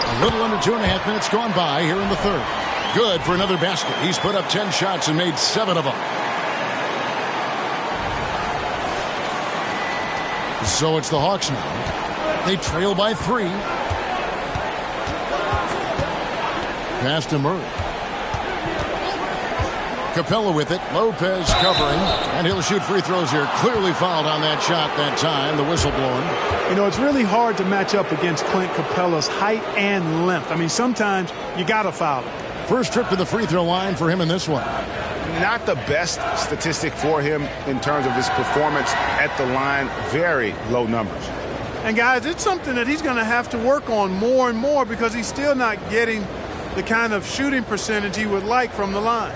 A little under 2.5 minutes gone by here in the third. Good for another basket. He's put up 10 shots and made 7 of them. So it's the Hawks now. They trail by 3. Pass to Murray. Capella with it. Lopez covering. And he'll shoot free throws here. Clearly fouled on that shot that time. The whistle blowing. You know, it's really hard to match up against Clint Capella's height and length. I mean, sometimes you got to foul him. First trip to the free throw line for him in this one. Not the best statistic for him in terms of his performance at the line. Very low numbers. And, guys, it's something that he's going to have to work on more and more because he's still not getting the kind of shooting percentage he would like from the line.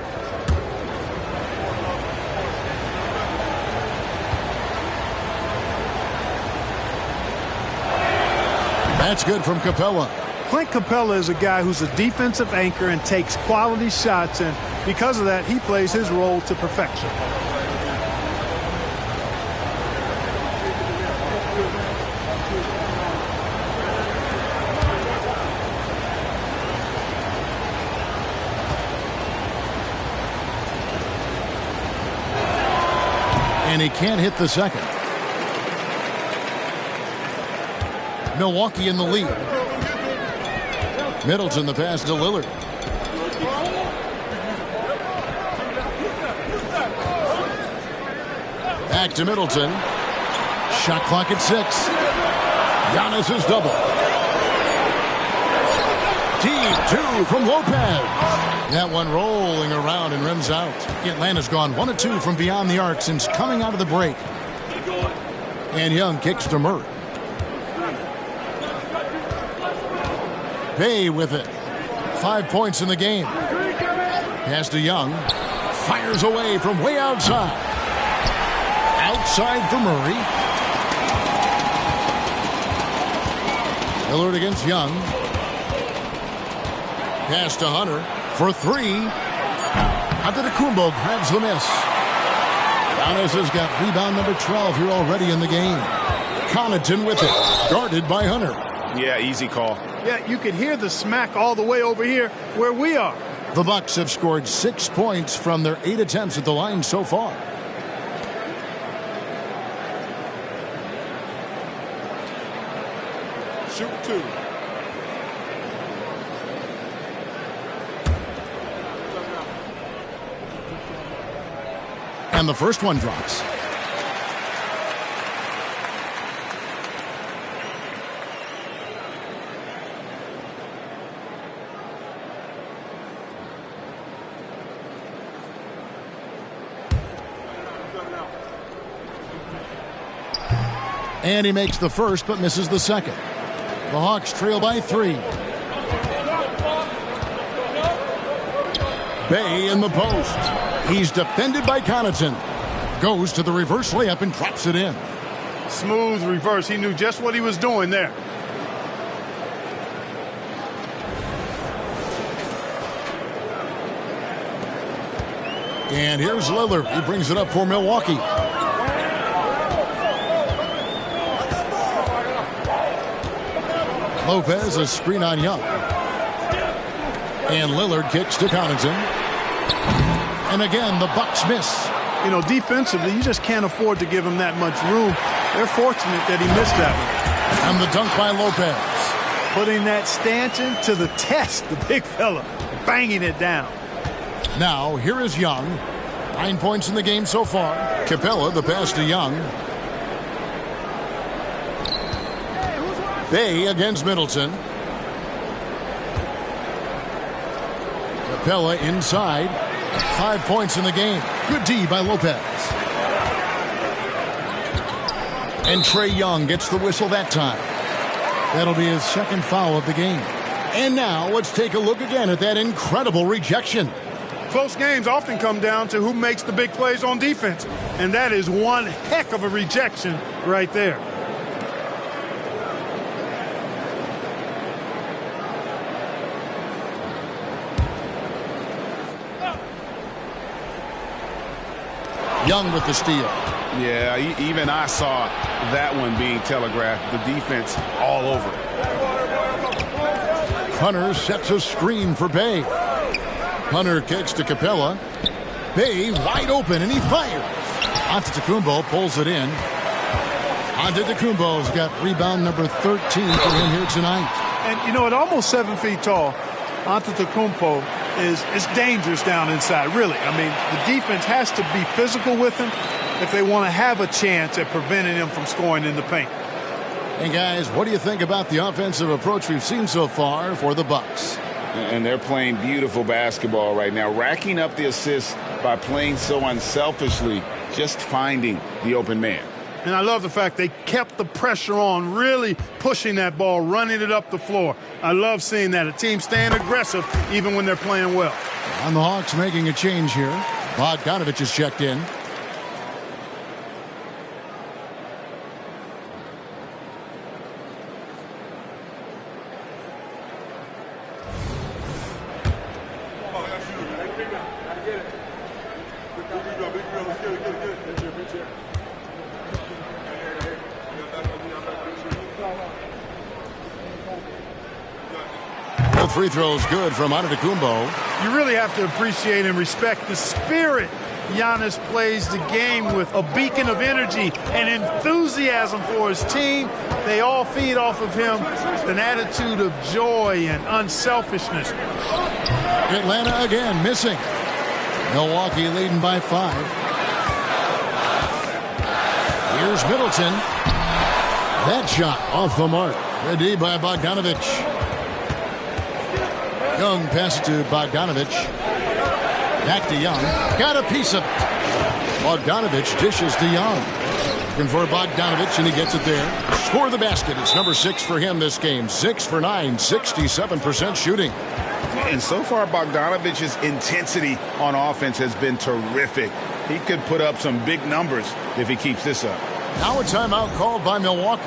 That's good from Capella. Clint Capella is a guy who's a defensive anchor and takes quality shots, and because of that, he plays his role to perfection. And he can't hit the second. Milwaukee in the lead. Middleton the pass to Lillard. Back to Middleton. Shot clock at 6. Giannis is double. Deep 2 from Lopez. That one rolling around and rims out. Atlanta's gone 1 of 2 from beyond the arc since coming out of the break. And Young kicks to Murray. Bay with it. 5 points in the game. Pass to Young. Fires away from way outside. Outside for Murray. Lillard against Young. Pass to Hunter for 3. Antetokounmpo grabs the miss. Giannis has got rebound number 12 here already in the game. Connaughton with it. Guarded by Hunter. Yeah, easy call. Yeah, you can hear the smack all the way over here where we are. The Bucks have scored 6 points from their 8 attempts at the line so far. Shoot 2. And the first one drops. And he makes the first but misses the second. The Hawks trail by 3. Bay in the post. He's defended by Connaughton. Goes to the reverse layup and drops it in. Smooth reverse. He knew just what he was doing there. And here's Lillard. He brings it up for Milwaukee. Lopez a screen on Young. And Lillard kicks to Connaughton. And again, the Bucks miss. You know, defensively, you just can't afford to give him that much room. They're fortunate that he missed that one. And the dunk by Lopez. Putting that stanchion to the test, the big fella. Banging it down. Now, here is Young. 9 points in the game so far. Capella, the pass to Young. Bay against Middleton. Capella inside. 5 points in the game. Good D by Lopez. And Trae Young gets the whistle that time. That'll be his second foul of the game. And now let's take a look again at that incredible rejection. Close games often come down to who makes the big plays on defense. And that is one heck of a rejection right there. Young with the steal. Yeah, even I saw that one being telegraphed. The defense all over it. Hunter sets a screen for Bay. Hunter kicks to Capella. Bay wide open, and he fires. Antetokounmpo pulls it in. Antetokounmpo's got rebound number 13 for him here tonight. And, you know, at almost 7 feet tall, Antetokounmpo is dangerous down inside, really. I mean, the defense has to be physical with him if they want to have a chance at preventing him from scoring in the paint. And, guys, what do you think about the offensive approach we've seen so far for the Bucks? And they're playing beautiful basketball right now, racking up the assists by playing so unselfishly, just finding the open man. And I love the fact they kept the pressure on, really pushing that ball, running it up the floor. I love seeing that. A team staying aggressive even when they're playing well. And the Hawks making a change here. Bogdanovich is checked in. Free throws good from Antetokounmpo. You really have to appreciate and respect the spirit Giannis plays the game with a beacon of energy and enthusiasm for his team. They all feed off of him, an attitude of joy and unselfishness. Atlanta again missing. Milwaukee leading by 5. Here's Middleton. That shot off the mark. Good D by Bogdanovich. Young passes to Bogdanovich. Back to Young. Got a piece of it. Bogdanovich dishes to Young. Looking for Bogdanovich, and he gets it there. Score the basket. It's number 6 for him this game. 6 for 9, 67% shooting. And so far, Bogdanovich's intensity on offense has been terrific. He could put up some big numbers if he keeps this up. Now a timeout called by Milwaukee.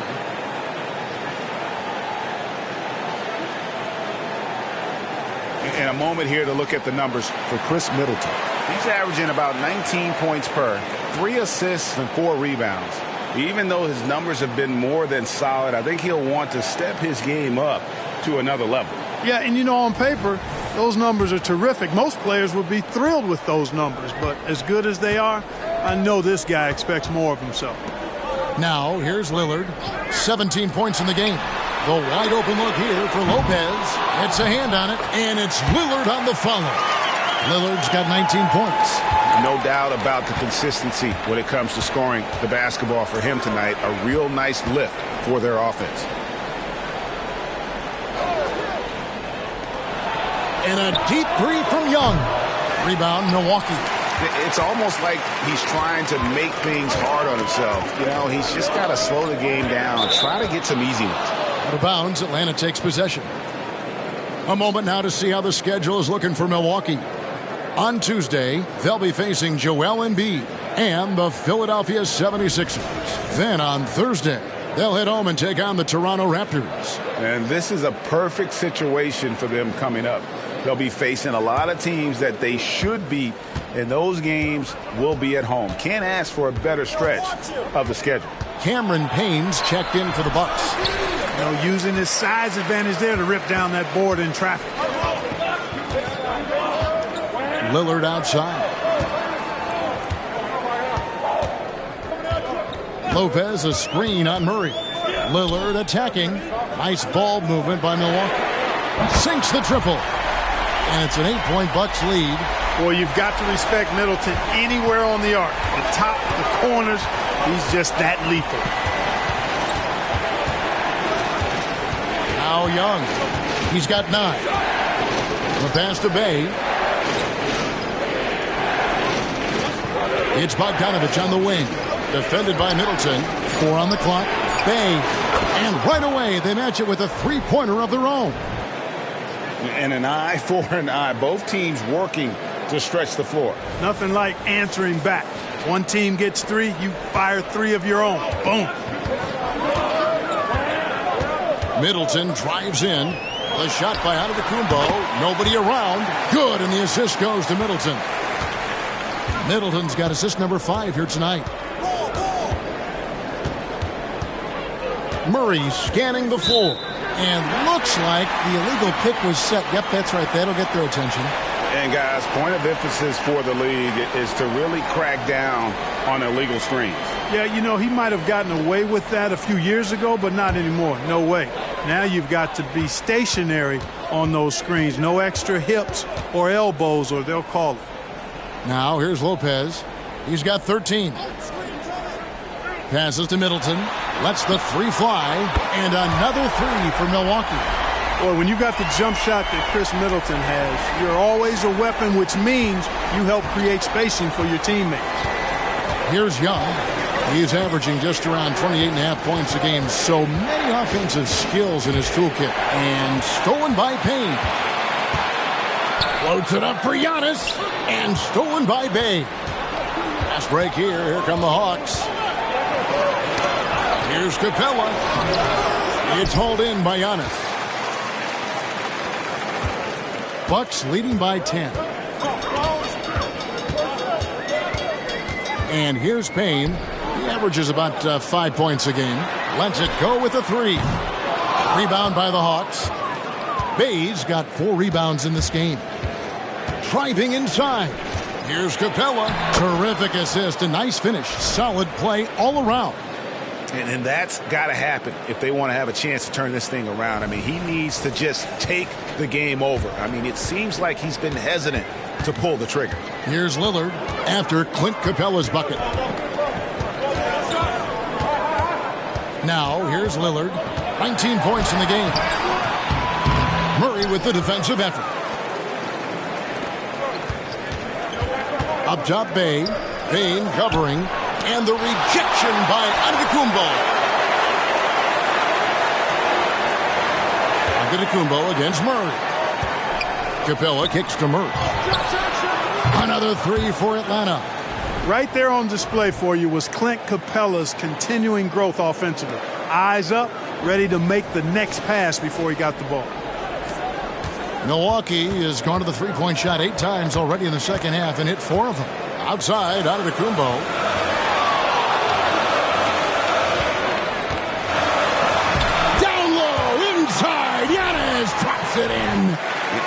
And a moment here to look at the numbers for Chris Middleton. He's averaging about 19 points per, 3 assists and 4 rebounds. Even though his numbers have been more than solid, I think he'll want to step his game up to another level. Yeah, and you know, on paper, those numbers are terrific. Most players would be thrilled with those numbers, but as good as they are, I know this guy expects more of himself. Now, here's Lillard. 17 points in the game. The wide open look here for Lopez. It's a hand on it, and it's Lillard on the follow. Lillard's got 19 points. No doubt about the consistency when it comes to scoring the basketball for him tonight. A real nice lift for their offense. And a deep three from Young. Rebound, Milwaukee. It's almost like he's trying to make things hard on himself. You know, he's just got to slow the game down, try to get some easy ones. Out of bounds, Atlanta takes possession. A moment now to see how the schedule is looking for Milwaukee. On Tuesday, they'll be facing Joel Embiid and the Philadelphia 76ers. Then on Thursday, they'll head home and take on the Toronto Raptors. And this is a perfect situation for them coming up. They'll be facing a lot of teams that they should beat, and those games will be at home. Can't ask for a better stretch of the schedule. Cameron Payne's checked in for the Bucks. You know, using his size advantage there to rip down that board in traffic. Lillard outside. Lopez a screen on Murray. Lillard attacking. Nice ball movement by Milwaukee. Sinks the triple. And it's an 8-point Bucks lead. Boy, you've got to respect Middleton anywhere on the arc. The top, the corners, he's just that lethal. Now Young. He's got 9. The pass to Bay. It's Bogdanovich on the wing. Defended by Middleton. 4 on the clock. Bay. And right away, they match it with a 3-pointer of their own. And an eye for an eye. Both teams working to stretch the floor. Nothing like answering back. One team gets 3, you fire 3 of your own. Boom. Middleton drives in. The shot by Antetokounmpo. Nobody around. Good, and the assist goes to Middleton. Middleton's got assist number 5 here tonight. Murray scanning the floor. And looks like the illegal pick was set. Yep, that's right. That'll get their attention. And, guys, point of emphasis for the league is to really crack down on illegal screens. Yeah, you know, he might have gotten away with that a few years ago, but not anymore. No way. Now you've got to be stationary on those screens. No extra hips or elbows, or they'll call it. Now here's Lopez. He's got 13. Passes to Middleton. Lets the 3 fly. And another 3 for Milwaukee. Boy, when you got the jump shot that Chris Middleton has, you're always a weapon, which means you help create spacing for your teammates. Here's Young. He's averaging just around 28.5 points a game. So many offensive skills in his toolkit. And stolen by Payne. Floats it up for Giannis. And stolen by Bay. Fast break here. Here come the Hawks. Here's Capella. It's hauled in by Giannis. Bucks leading by 10. And here's Payne. He averages about 5 points a game. Lets it go with a 3. Rebound by the Hawks. Bay's got 4 rebounds in this game. Driving inside. Here's Capella. Terrific assist, a nice finish. Solid play all around. And that's got to happen if they want to have a chance to turn this thing around. I mean, he needs to just take the game over. I mean, it seems like he's been hesitant to pull the trigger. Here's Lillard after Clint Capella's bucket. Now, here's Lillard. 19 points in the game. Murray with the defensive effort. Up top, Bay. Payne covering. And the rejection by Antetokounmpo. Antetokounmpo against Murray. Capella kicks to Murray. Another three for Atlanta. Right there on display for you was Clint Capella's continuing growth offensively. Eyes up, ready to make the next pass before he got the ball. Milwaukee has gone to the three-point shot 8 times already in the second half and hit 4 of them. Outside, Antetokounmpo. Drops it in.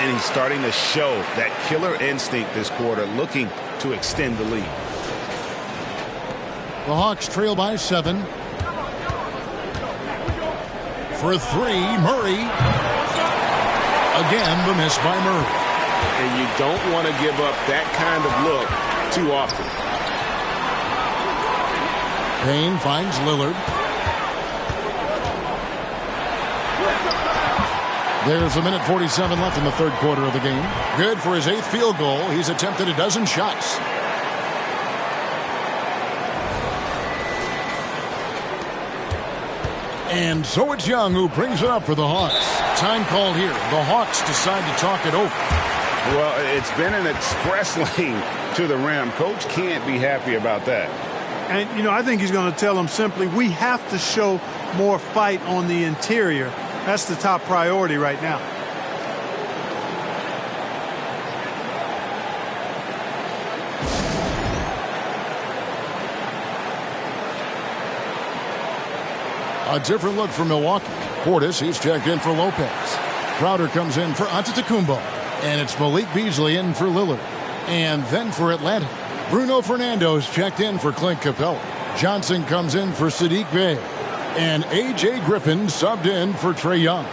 And he's starting to show that killer instinct this quarter, looking to extend the lead. The Hawks trail by 7. For 3, Murray. Again, the miss by Murray. And you don't want to give up that kind of look too often. Payne finds Lillard. There's 1:47 left in the third quarter of the game. Good for his 8th field goal. He's attempted a dozen shots. And so it's Young who brings it up for the Hawks. Time called here. The Hawks decide to talk it over. Well, it's been an express lane to the rim. Coach can't be happy about that. And, you know, I think he's going to tell them simply, we have to show more fight on the interior. That's the top priority right now. A different look for Milwaukee. Portis, he's checked in for Lopez. Crowder comes in for Antetokounmpo. And it's Malik Beasley in for Lillard. And then for Atlanta, Bruno Fernando's checked in for Clint Capella. Johnson comes in for Sadiq Bey. And A.J. Griffin subbed in for Trae Young.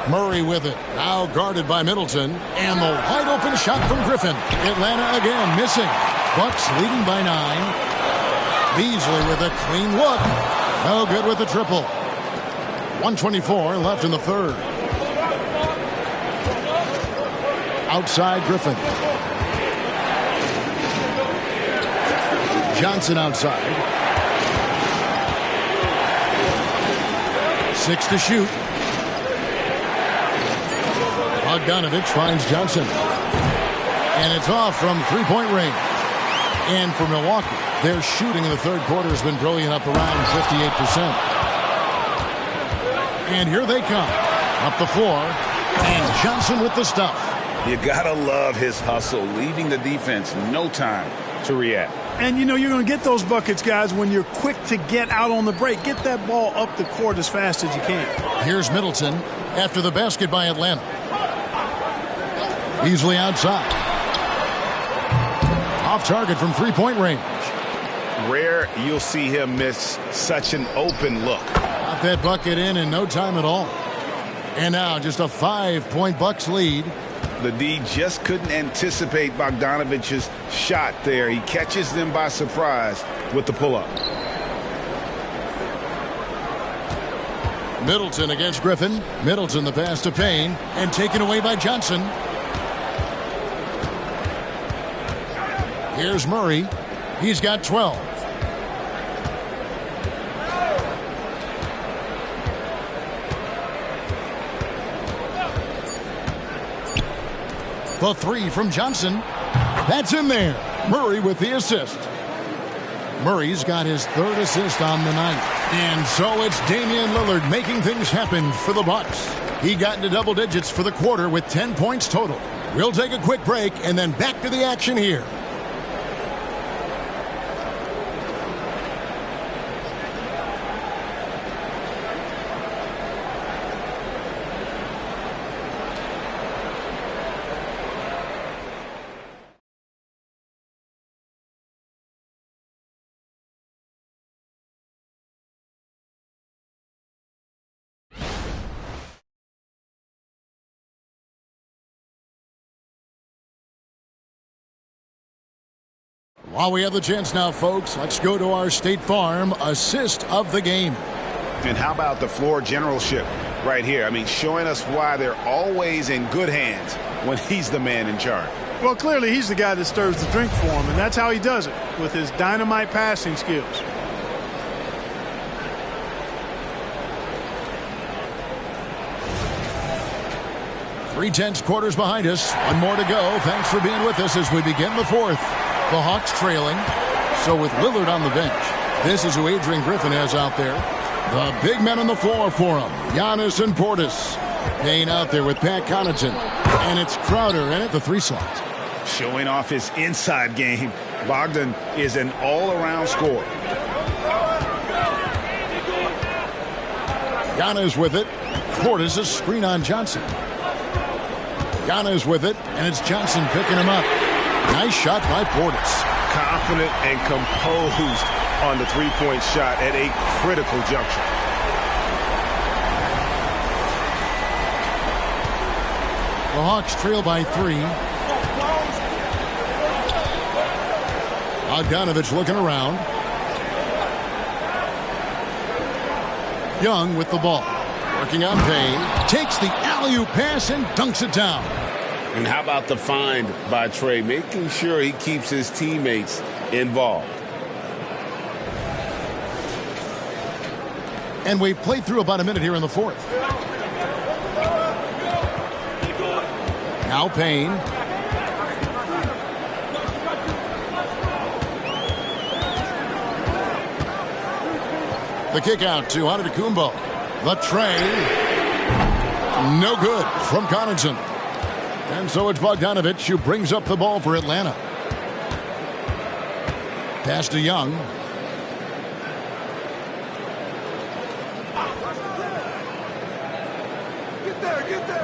Murray with it. Now guarded by Middleton. And the wide open shot from Griffin. Atlanta again missing. Bucks leading by 9. Beasley with a clean look. No good with the triple. 1:24 left in the third. Outside Griffin. Johnson outside. 6 to shoot. Bogdanovich finds Johnson. And it's off from three-point range. And for Milwaukee, their shooting in the third quarter has been brilliant, up around 58%. And here they come. Up the floor. And Johnson with the stuff. You gotta love his hustle, leaving the defense no time to react. And, you know, you're going to get those buckets, guys, when you're quick to get out on the break. Get that ball up the court as fast as you can. Here's Middleton after the basket by Atlanta. Beasley outside. Off target from three-point range. Rare you'll see him miss such an open look. Got that bucket in no time at all. And now just a 5-point Bucks lead. The D just couldn't anticipate Bogdanovich's shot there. He catches them by surprise with the pull-up. Middleton against Griffin. Middleton the pass to Payne. And taken away by Johnson. Here's Murray. He's got 12. The three from Johnson. That's in there. Murray with the assist. Murray's got his 3rd assist on the night. And so it's Damian Lillard making things happen for the Bucks. He got into double digits for the quarter with 10 points total. We'll take a quick break and then back to the action here. While we have the chance now, folks, let's go to our State Farm assist of the game. And how about the floor generalship right here? I mean, showing us why they're always in good hands when he's the man in charge. Well, clearly he's the guy that stirs the drink for him, and that's how he does it, with his dynamite passing skills. Three-tenths quarters behind us. One more to go. Thanks for being with us as we begin the fourth. The Hawks trailing. So with Lillard on the bench, this is who Adrian Griffin has out there. The big men on the floor for him. Giannis and Portis. Payne out there with Pat Connaughton. And it's Crowder in at the 3 slot. Showing off his inside game. Bogdan is an all-around scorer. Giannis with it. Portis a screen on Johnson. Giannis with it, and it's Johnson picking him up. Nice shot by Portis. Confident and composed on the three-point shot at a critical juncture. The Hawks trail by 3. Bogdanovich looking around. Young with the ball. Working on Payne. Takes the alley-oop pass and dunks it down. And how about the find by Trey, making sure he keeps his teammates involved. And we've played through about a minute here in the fourth. Now Payne. The kick out to Antetokounmpo. The tray. No good from Connaughton. And so it's Bogdanovich who brings up the ball for Atlanta. Pass to Young.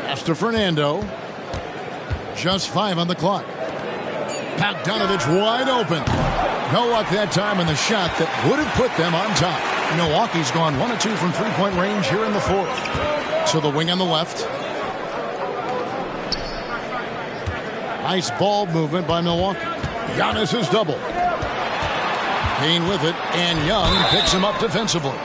Pass to Fernando. Just 5 on the clock. Bogdanovich wide open. No luck that time in the shot that would have put them on top. Milwaukee's gone 1 of 2 from three-point range here in the fourth. So the wing on the left. Nice ball movement by Milwaukee. Giannis is double. Payne with it, and Young picks him up defensively.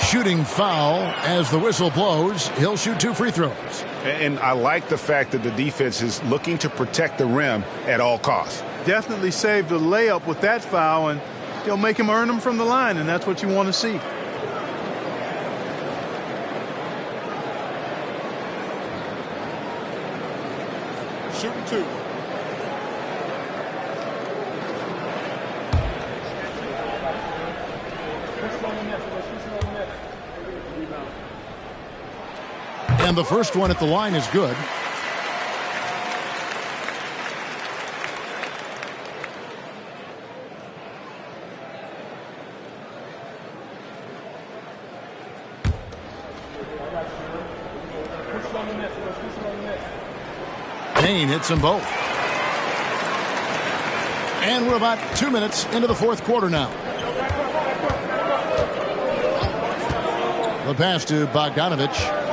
Shooting foul as the whistle blows. He'll shoot 2 free throws. And I like the fact that the defense is looking to protect the rim at all costs. Definitely saved the layup with that foul, and he'll make him earn them from the line, and that's what you want to see. Shooting 2. And the first one at the line is good. Payne hits them both. And we're about 2 minutes into the fourth quarter now. The pass to Bogdanovich.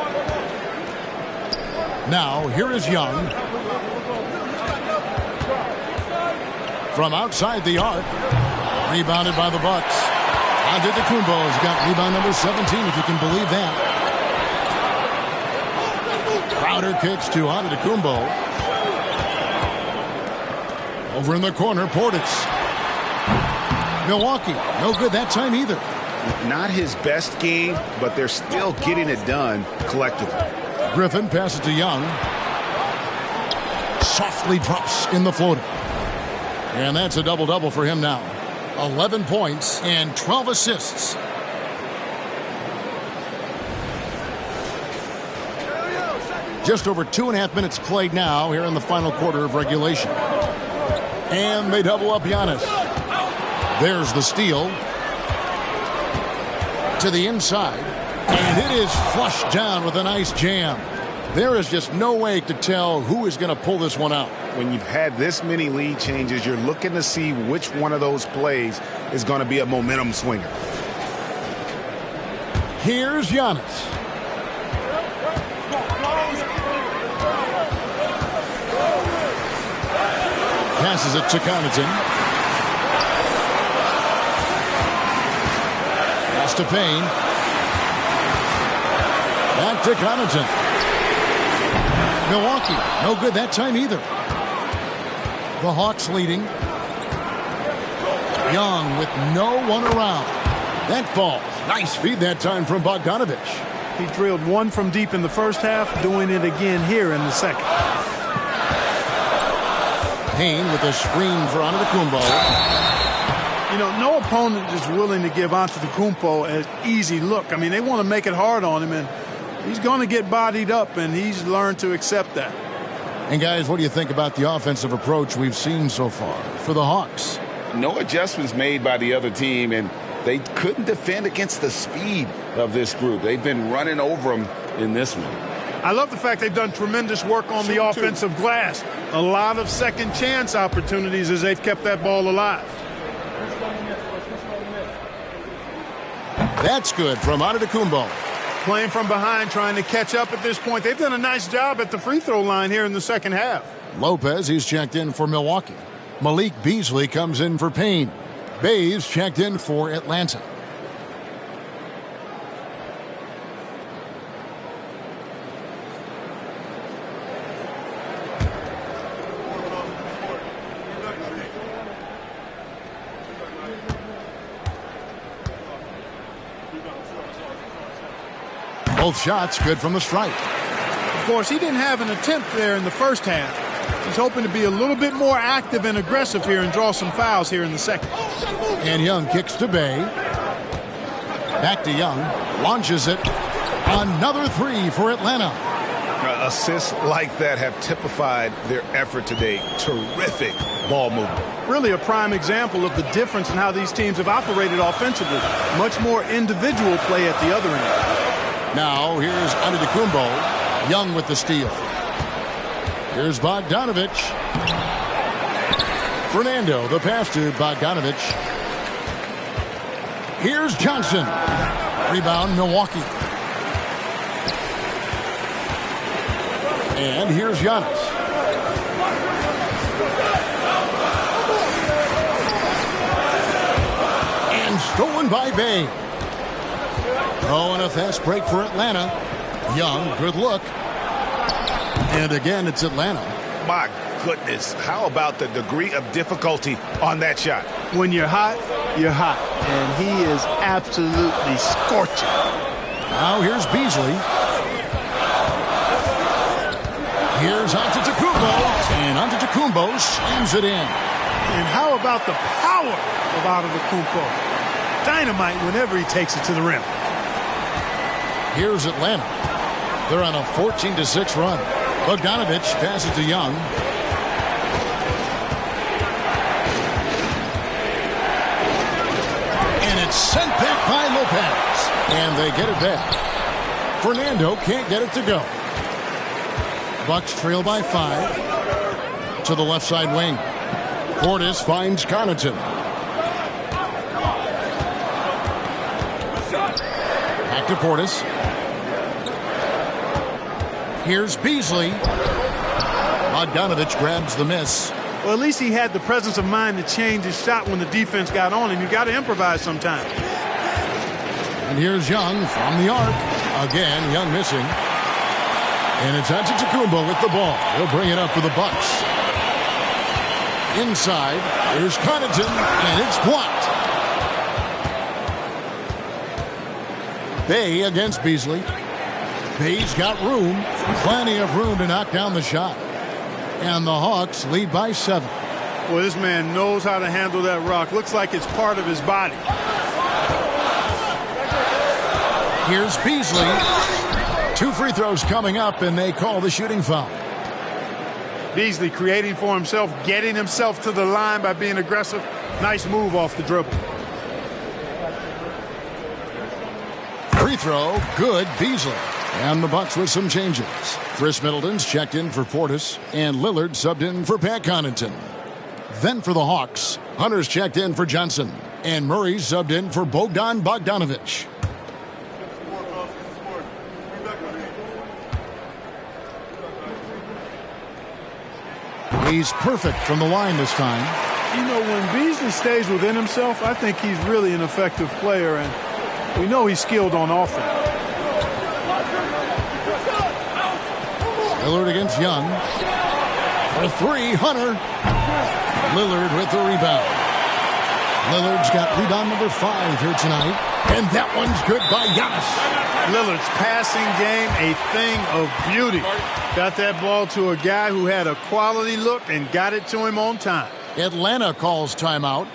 Now, here is Young. From outside the arc. Rebounded by the Bucks. Antetokounmpo's got rebound number 17, if you can believe that. Crowder kicks to Antetokounmpo. Over in the corner, Portis. Milwaukee, no good that time either. Not his best game, but they're still getting it done collectively. Griffin passes to Young. Softly drops in the floater. And that's a double-double for him now. 11 points and 12 assists. Just over 2.5 minutes played now here in the final quarter of regulation. And they double up Giannis. There's the steal. To the inside. And it is flushed down with a nice jam. There is just no way to tell who is going to pull this one out. When you've had this many lead changes, you're looking to see which one of those plays is going to be a momentum swinger. Here's Giannis. Passes it to Connaughton. Pass to Payne. Back to Connaughton. Milwaukee, no good that time either. The Hawks leading. Young with no one around. That falls. Nice feed that time from Bogdanovich. He drilled one from deep in the first half, doing it again here in the second. Payne with a screen for Antetokounmpo. You know, no opponent is willing to give Antetokounmpo an easy look. I mean, they want to make it hard on him, and he's going to get bodied up, and he's learned to accept that. And, guys, what do you think about the offensive approach we've seen so far for the Hawks? No adjustments made by the other team, and they couldn't defend against the speed of this group. They've been running over them in this one. I love the fact they've done tremendous work on the offensive glass. A lot of second chance opportunities as they've kept that ball alive. That's good from Antetokounmpo. Playing from behind, trying to catch up at this point. They've done a nice job at the free throw line here in the second half. Lopez, he's checked in for Milwaukee. Malik Beasley comes in for Payne. Bays checked in for Atlanta. Both shots good from the stripe. Of course, he didn't have an attempt there in the first half. He's hoping to be a little bit more active and aggressive here and draw some fouls here in the second. And Young kicks to Bay. Back to Young. Launches it. Another three for Atlanta. Assists like that have typified their effort today. Terrific ball movement. Really a prime example of the difference in how these teams have operated offensively. Much more individual play at the other end. Now here's Antetokounmpo. Young with the steal. Here's Bogdanovich. Fernando, the pass to Bogdanovich. Here's Johnson. Rebound, Milwaukee. And here's Giannis. And stolen by Bay. Oh, and a fast break for Atlanta. Young, good look. And again, it's Atlanta. My goodness, how about the degree of difficulty on that shot? When you're hot, you're hot. And he is absolutely scorching. Now here's Beasley. Here's Antetokounmpo. And Antetokounmpo slams it in. And how about the power of Antetokounmpo? Dynamite whenever he takes it to the rim. Here's Atlanta. They're on a 14-6 run. Bogdanovich passes to Young. And it's sent back by Lopez. And they get it back. Fernando can't get it to go. Bucks trail by 5. To the left side wing. Portis finds Connaughton. Back to Portis. Here's Beasley. Bogdanovich grabs the miss. Well, at least he had the presence of mind to change his shot when the defense got on him. You got to improvise sometimes. And here's Young from the arc. Again, Young missing. And it's Antetokounmpo with the ball. He'll bring it up for the Bucks. Inside, there's Connaughton, and it's blocked. Bay against Beasley. Bay's got room, plenty of room to knock down the shot. And the Hawks lead by 7. Well, this man knows how to handle that rock. Looks like it's part of his body. Here's Beasley. 2 free throws coming up, and they call the shooting foul. Beasley creating for himself, getting himself to the line by being aggressive. Nice move off the dribble. Free throw, good, Beasley. And the Bucks with some changes. Chris Middleton's checked in for Portis, and Lillard subbed in for Pat Connaughton. Then for the Hawks, Hunter's checked in for Johnson, and Murray subbed in for Bogdan Bogdanovic. He's perfect from the line this time. You know, when Beasley stays within himself, I think he's really an effective player, and we know he's skilled on offense. Lillard against Young. For 3, Hunter. Lillard with the rebound. Lillard's got rebound number 5 here tonight. And that one's good by Giannis. Lillard's passing game, a thing of beauty. Got that ball to a guy who had a quality look and got it to him on time. Atlanta calls timeout.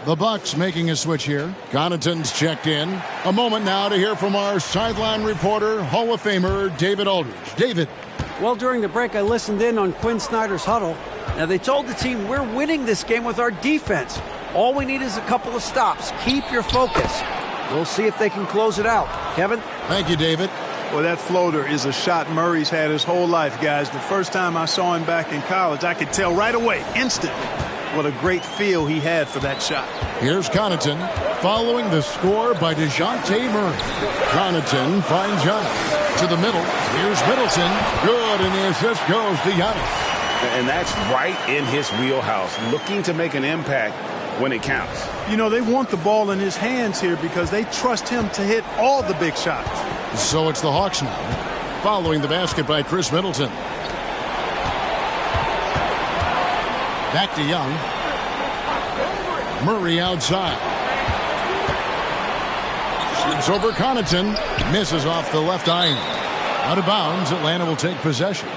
The Bucks making a switch here. Connaughton's checked in. A moment now to hear from our sideline reporter, Hall of Famer David Aldridge. David. Well, during the break, I listened in on Quinn Snyder's huddle. Now, they told the team, we're winning this game with our defense. All we need is a couple of stops. Keep your focus. We'll see if they can close it out. Kevin? Thank you, David. Well, that floater is a shot Murray's had his whole life, guys. The first time I saw him back in college, I could tell right away, instantly, what a great feel he had for that shot. Here's Connaughton following the score by DeJounte Murray. Connaughton finds Giannis to the middle. Here's Middleton. Good, and the assist goes to Giannis. And that's right in his wheelhouse, looking to make an impact when it counts. You know, they want the ball in his hands here because they trust him to hit all the big shots. So it's the Hawks now, following the basket by Chris Middleton. Back to Young. Murray outside. Shoots over Connaughton. Misses off the left iron. Out of bounds, Atlanta will take possession.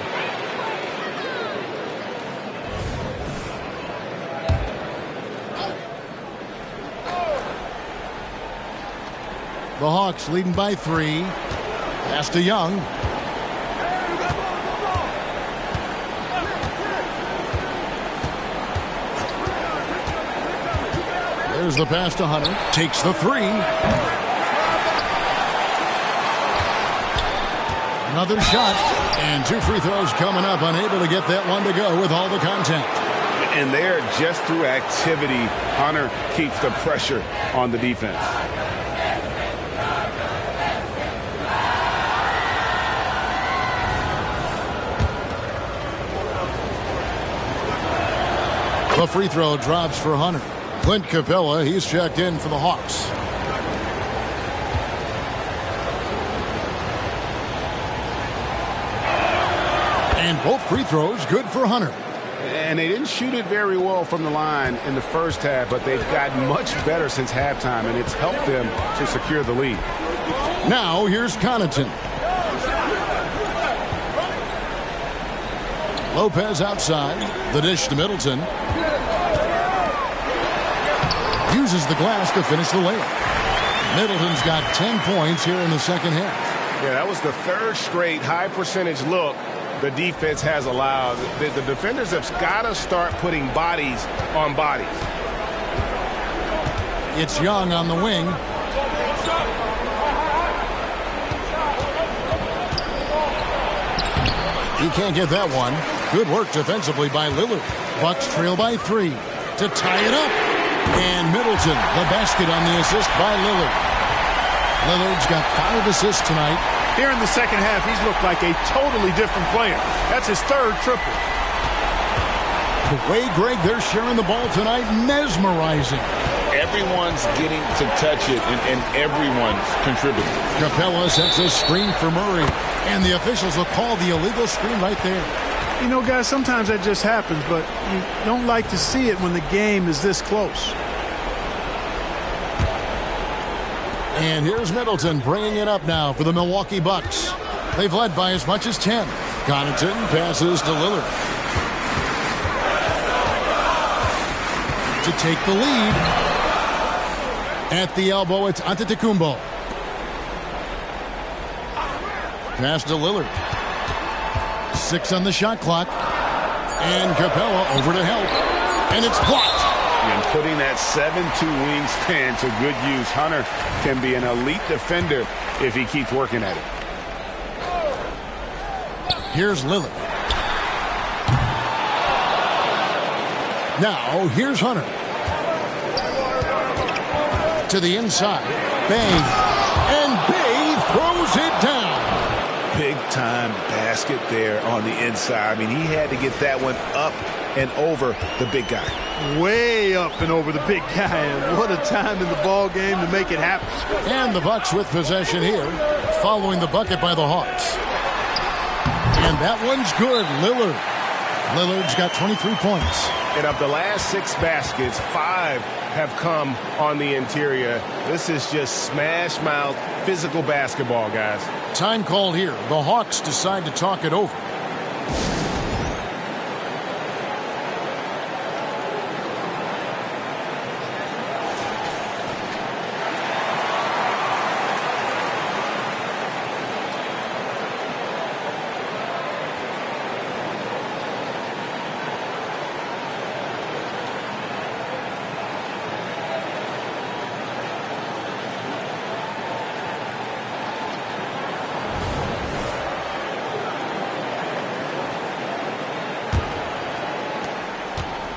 The Hawks leading by 3. Pass to Young. There's the pass to Hunter. Takes the 3. Another shot. And 2 free throws coming up. Unable to get that one to go with all the contact. And there, just through activity, Hunter keeps the pressure on the defense. The free throw drops for Hunter. Clint Capella, he's checked in for the Hawks. And both free throws good for Hunter. And they didn't shoot it very well from the line in the first half, but they've gotten much better since halftime, and it's helped them to secure the lead. Now here's Connaughton. Lopez outside. The dish to Middleton. Uses the glass to finish the layup. Middleton's got 10 points here in the second half. Yeah, that was the 3rd straight high percentage look the defense has allowed. The defenders have got to start putting bodies on bodies. It's Young on the wing. He can't get that one. Good work defensively by Lillard. Bucks trail by 3 to tie it up. And Middleton, the basket on the assist by Lillard. Lillard's got 5 assists tonight. Here in the second half, he's looked like a totally different player. That's his 3rd triple. The way, Greg, they're sharing the ball tonight, mesmerizing. Everyone's getting to touch it, and everyone's contributing. Capella sets a screen for Murray, and the officials will call the illegal screen right there. You know, guys, sometimes that just happens, but you don't like to see it when the game is this close. And here's Middleton bringing it up now for the Milwaukee Bucks. They've led by as much as 10. Connaughton passes to Lillard. To take the lead. At the elbow, it's Antetokounmpo. Pass to Lillard. 6 on the shot clock. And Capella over to help. And it's blocked. And putting that 7'2" wingspan to good use. Hunter can be an elite defender if he keeps working at it. Here's Lillard. Now, here's Hunter. To the inside. Bang. And Bay throws it down. Big-time basket there on the inside. I mean, he had to get that one up and over the big guy. Way up and over the big guy. And what a time in the ball game to make it happen. And the Bucks with possession here, following the bucket by the Hawks. And that one's good. Lillard's got 23 points. And of the last 6 baskets, 5 have come on the interior. This is just smash mouth physical basketball, guys. Time called here. The Hawks decide to talk it over.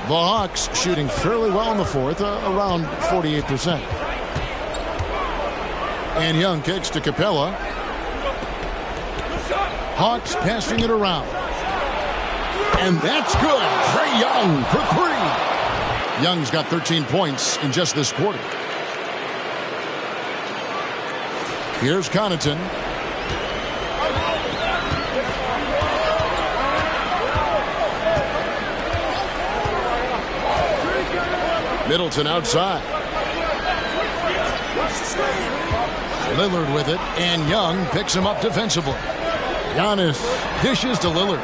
The Hawks shooting fairly well in the fourth, around 48%. And Young kicks to Capella. Hawks passing it around. And that's good. Trae Young for 3. Young's got 13 points in just this quarter. Here's Connaughton. Middleton outside. Lillard with it, and Young picks him up defensively. Giannis dishes to Lillard.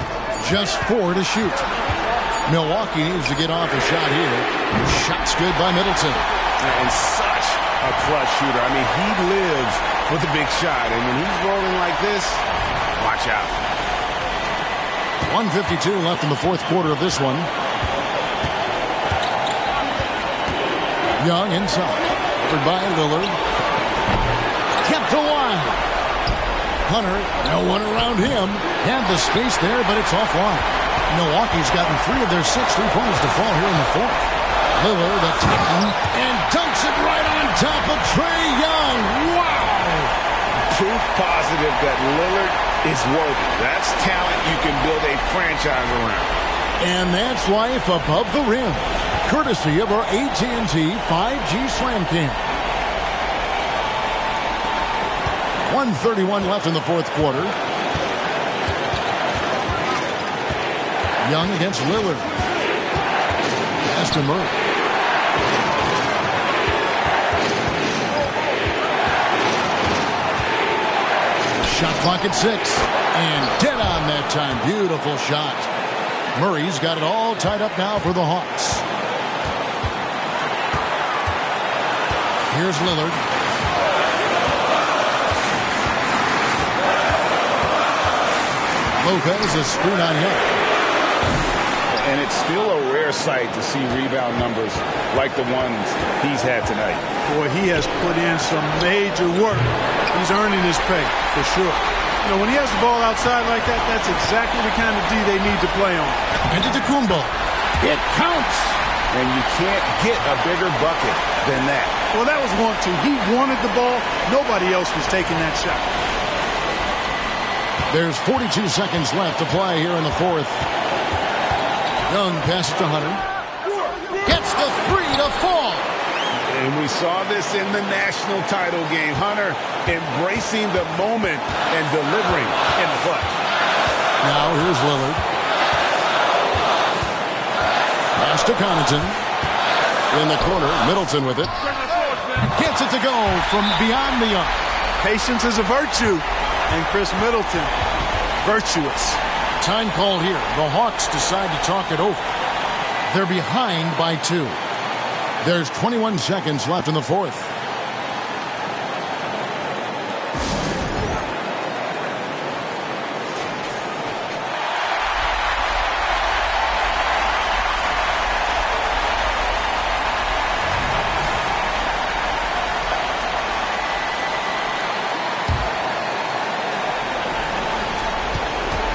Just 4 to shoot. Milwaukee needs to get off a shot here. Shot's good by Middleton. And such a clutch shooter. I mean, he lives for the big shot. And when he's rolling like this, watch out. 1:52 left in the fourth quarter of this one. Young inside. Covered by Lillard. Kept alive. Hunter, no one around him. Had the space there, but it's offline. Milwaukee's gotten 3 of their 6 3-pointers to fall here in the fourth. Lillard attacking and dunks it right on top of Trae Young. Wow! Proof positive that Lillard is worthy. That's talent you can build a franchise around. And that's life above the rim. Courtesy of our AT&T 5G Slam Cam. 1:31 left in the fourth quarter. Young against Lillard. Pass to Murray. Shot clock at 6. And dead on that time. Beautiful shot. Murray's got it all tied up now for the Hawks. Here's Lillard. Lopez is screwed on Young. And it's still a rare sight to see rebound numbers like the ones he's had tonight. Boy, he has put in some major work. He's earning his pay, for sure. You know, when he has the ball outside like that, that's exactly the kind of D they need to play on. Antetokounmpo. It counts. And you can't get a bigger bucket than that. Well, that was one, too. He wanted the ball. Nobody else was taking that shot. There's 42 seconds left to play here in the fourth. Young passes to Hunter. Gets the 3 to fall. And we saw this in the national title game. Hunter embracing the moment and delivering in the clutch. Now here's Lillard. Pass to Connaughton. In the corner, Middleton with it. Gets it to go from beyond the arc. Patience is a virtue. And Chris Middleton, virtuous. time called here. The Hawks decide to talk it over. They're behind by 2. There's 21 seconds left in the fourth.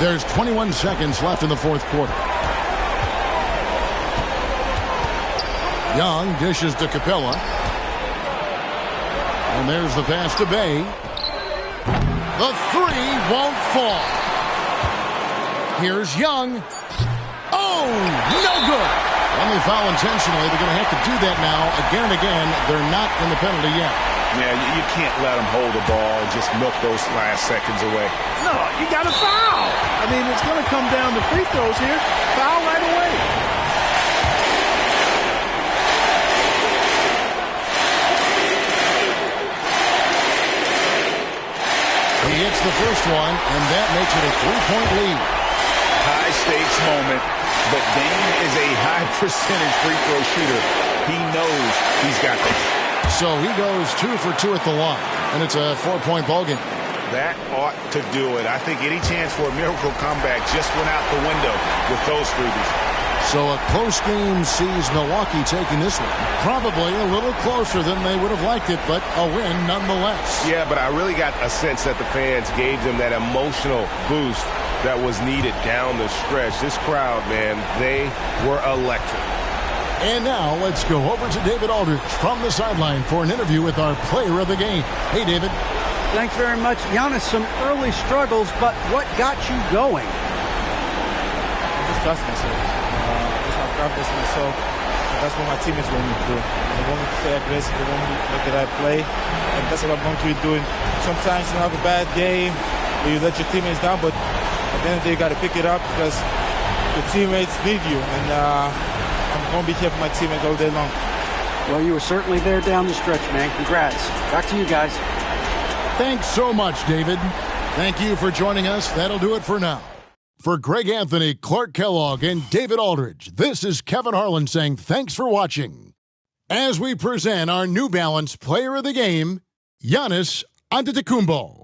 There's 21 seconds left in the fourth quarter. Young dishes to Capella. And there's the pass to Bay. The three won't fall. Here's Young. Oh, no good. And they foul intentionally. They're going to have to do that now again and again. They're not in the penalty yet. Yeah, you can't let them hold the ball and just milk those last seconds away. No, you got to foul. I mean, it's going to come down to free throws here. Foul right away. He hits the first one, and that makes it a 3-point lead. High-stakes moment, but Dame is a high-percentage free throw shooter. He knows he's got this. So he goes 2 for 2 at the line, and it's a 4-point ballgame. That ought to do it. I think any chance for a miracle comeback just went out the window with those freebies. So a close game sees Milwaukee taking this one. Probably a little closer than they would have liked it, but a win nonetheless. Yeah, but I really got a sense that the fans gave them that emotional boost that was needed down the stretch. This crowd, man, they were electric. And now let's go over to David Aldridge from the sideline for an interview with our player of the game. Hey, David. Thanks very much. Giannis, some early struggles, but what got you going? I just trust myself. Just have confidence in myself. And that's what my teammates want me to do. They want me to stay aggressive. They want me to look that I play. And that's what I'm going to be doing. Sometimes you have a bad game where you let your teammates down, but at the end of the day, you got to pick it up because your teammates need you. And I'm going to be here for my teammates all day long. Well, you were certainly there down the stretch, man. Congrats. Back to you guys. Thanks so much, David. Thank you for joining us. That'll do it for now. For Greg Anthony, Clark Kellogg, and David Aldridge, this is Kevin Harlan saying thanks for watching. As we present our New Balance Player of the Game, Giannis Antetokounmpo.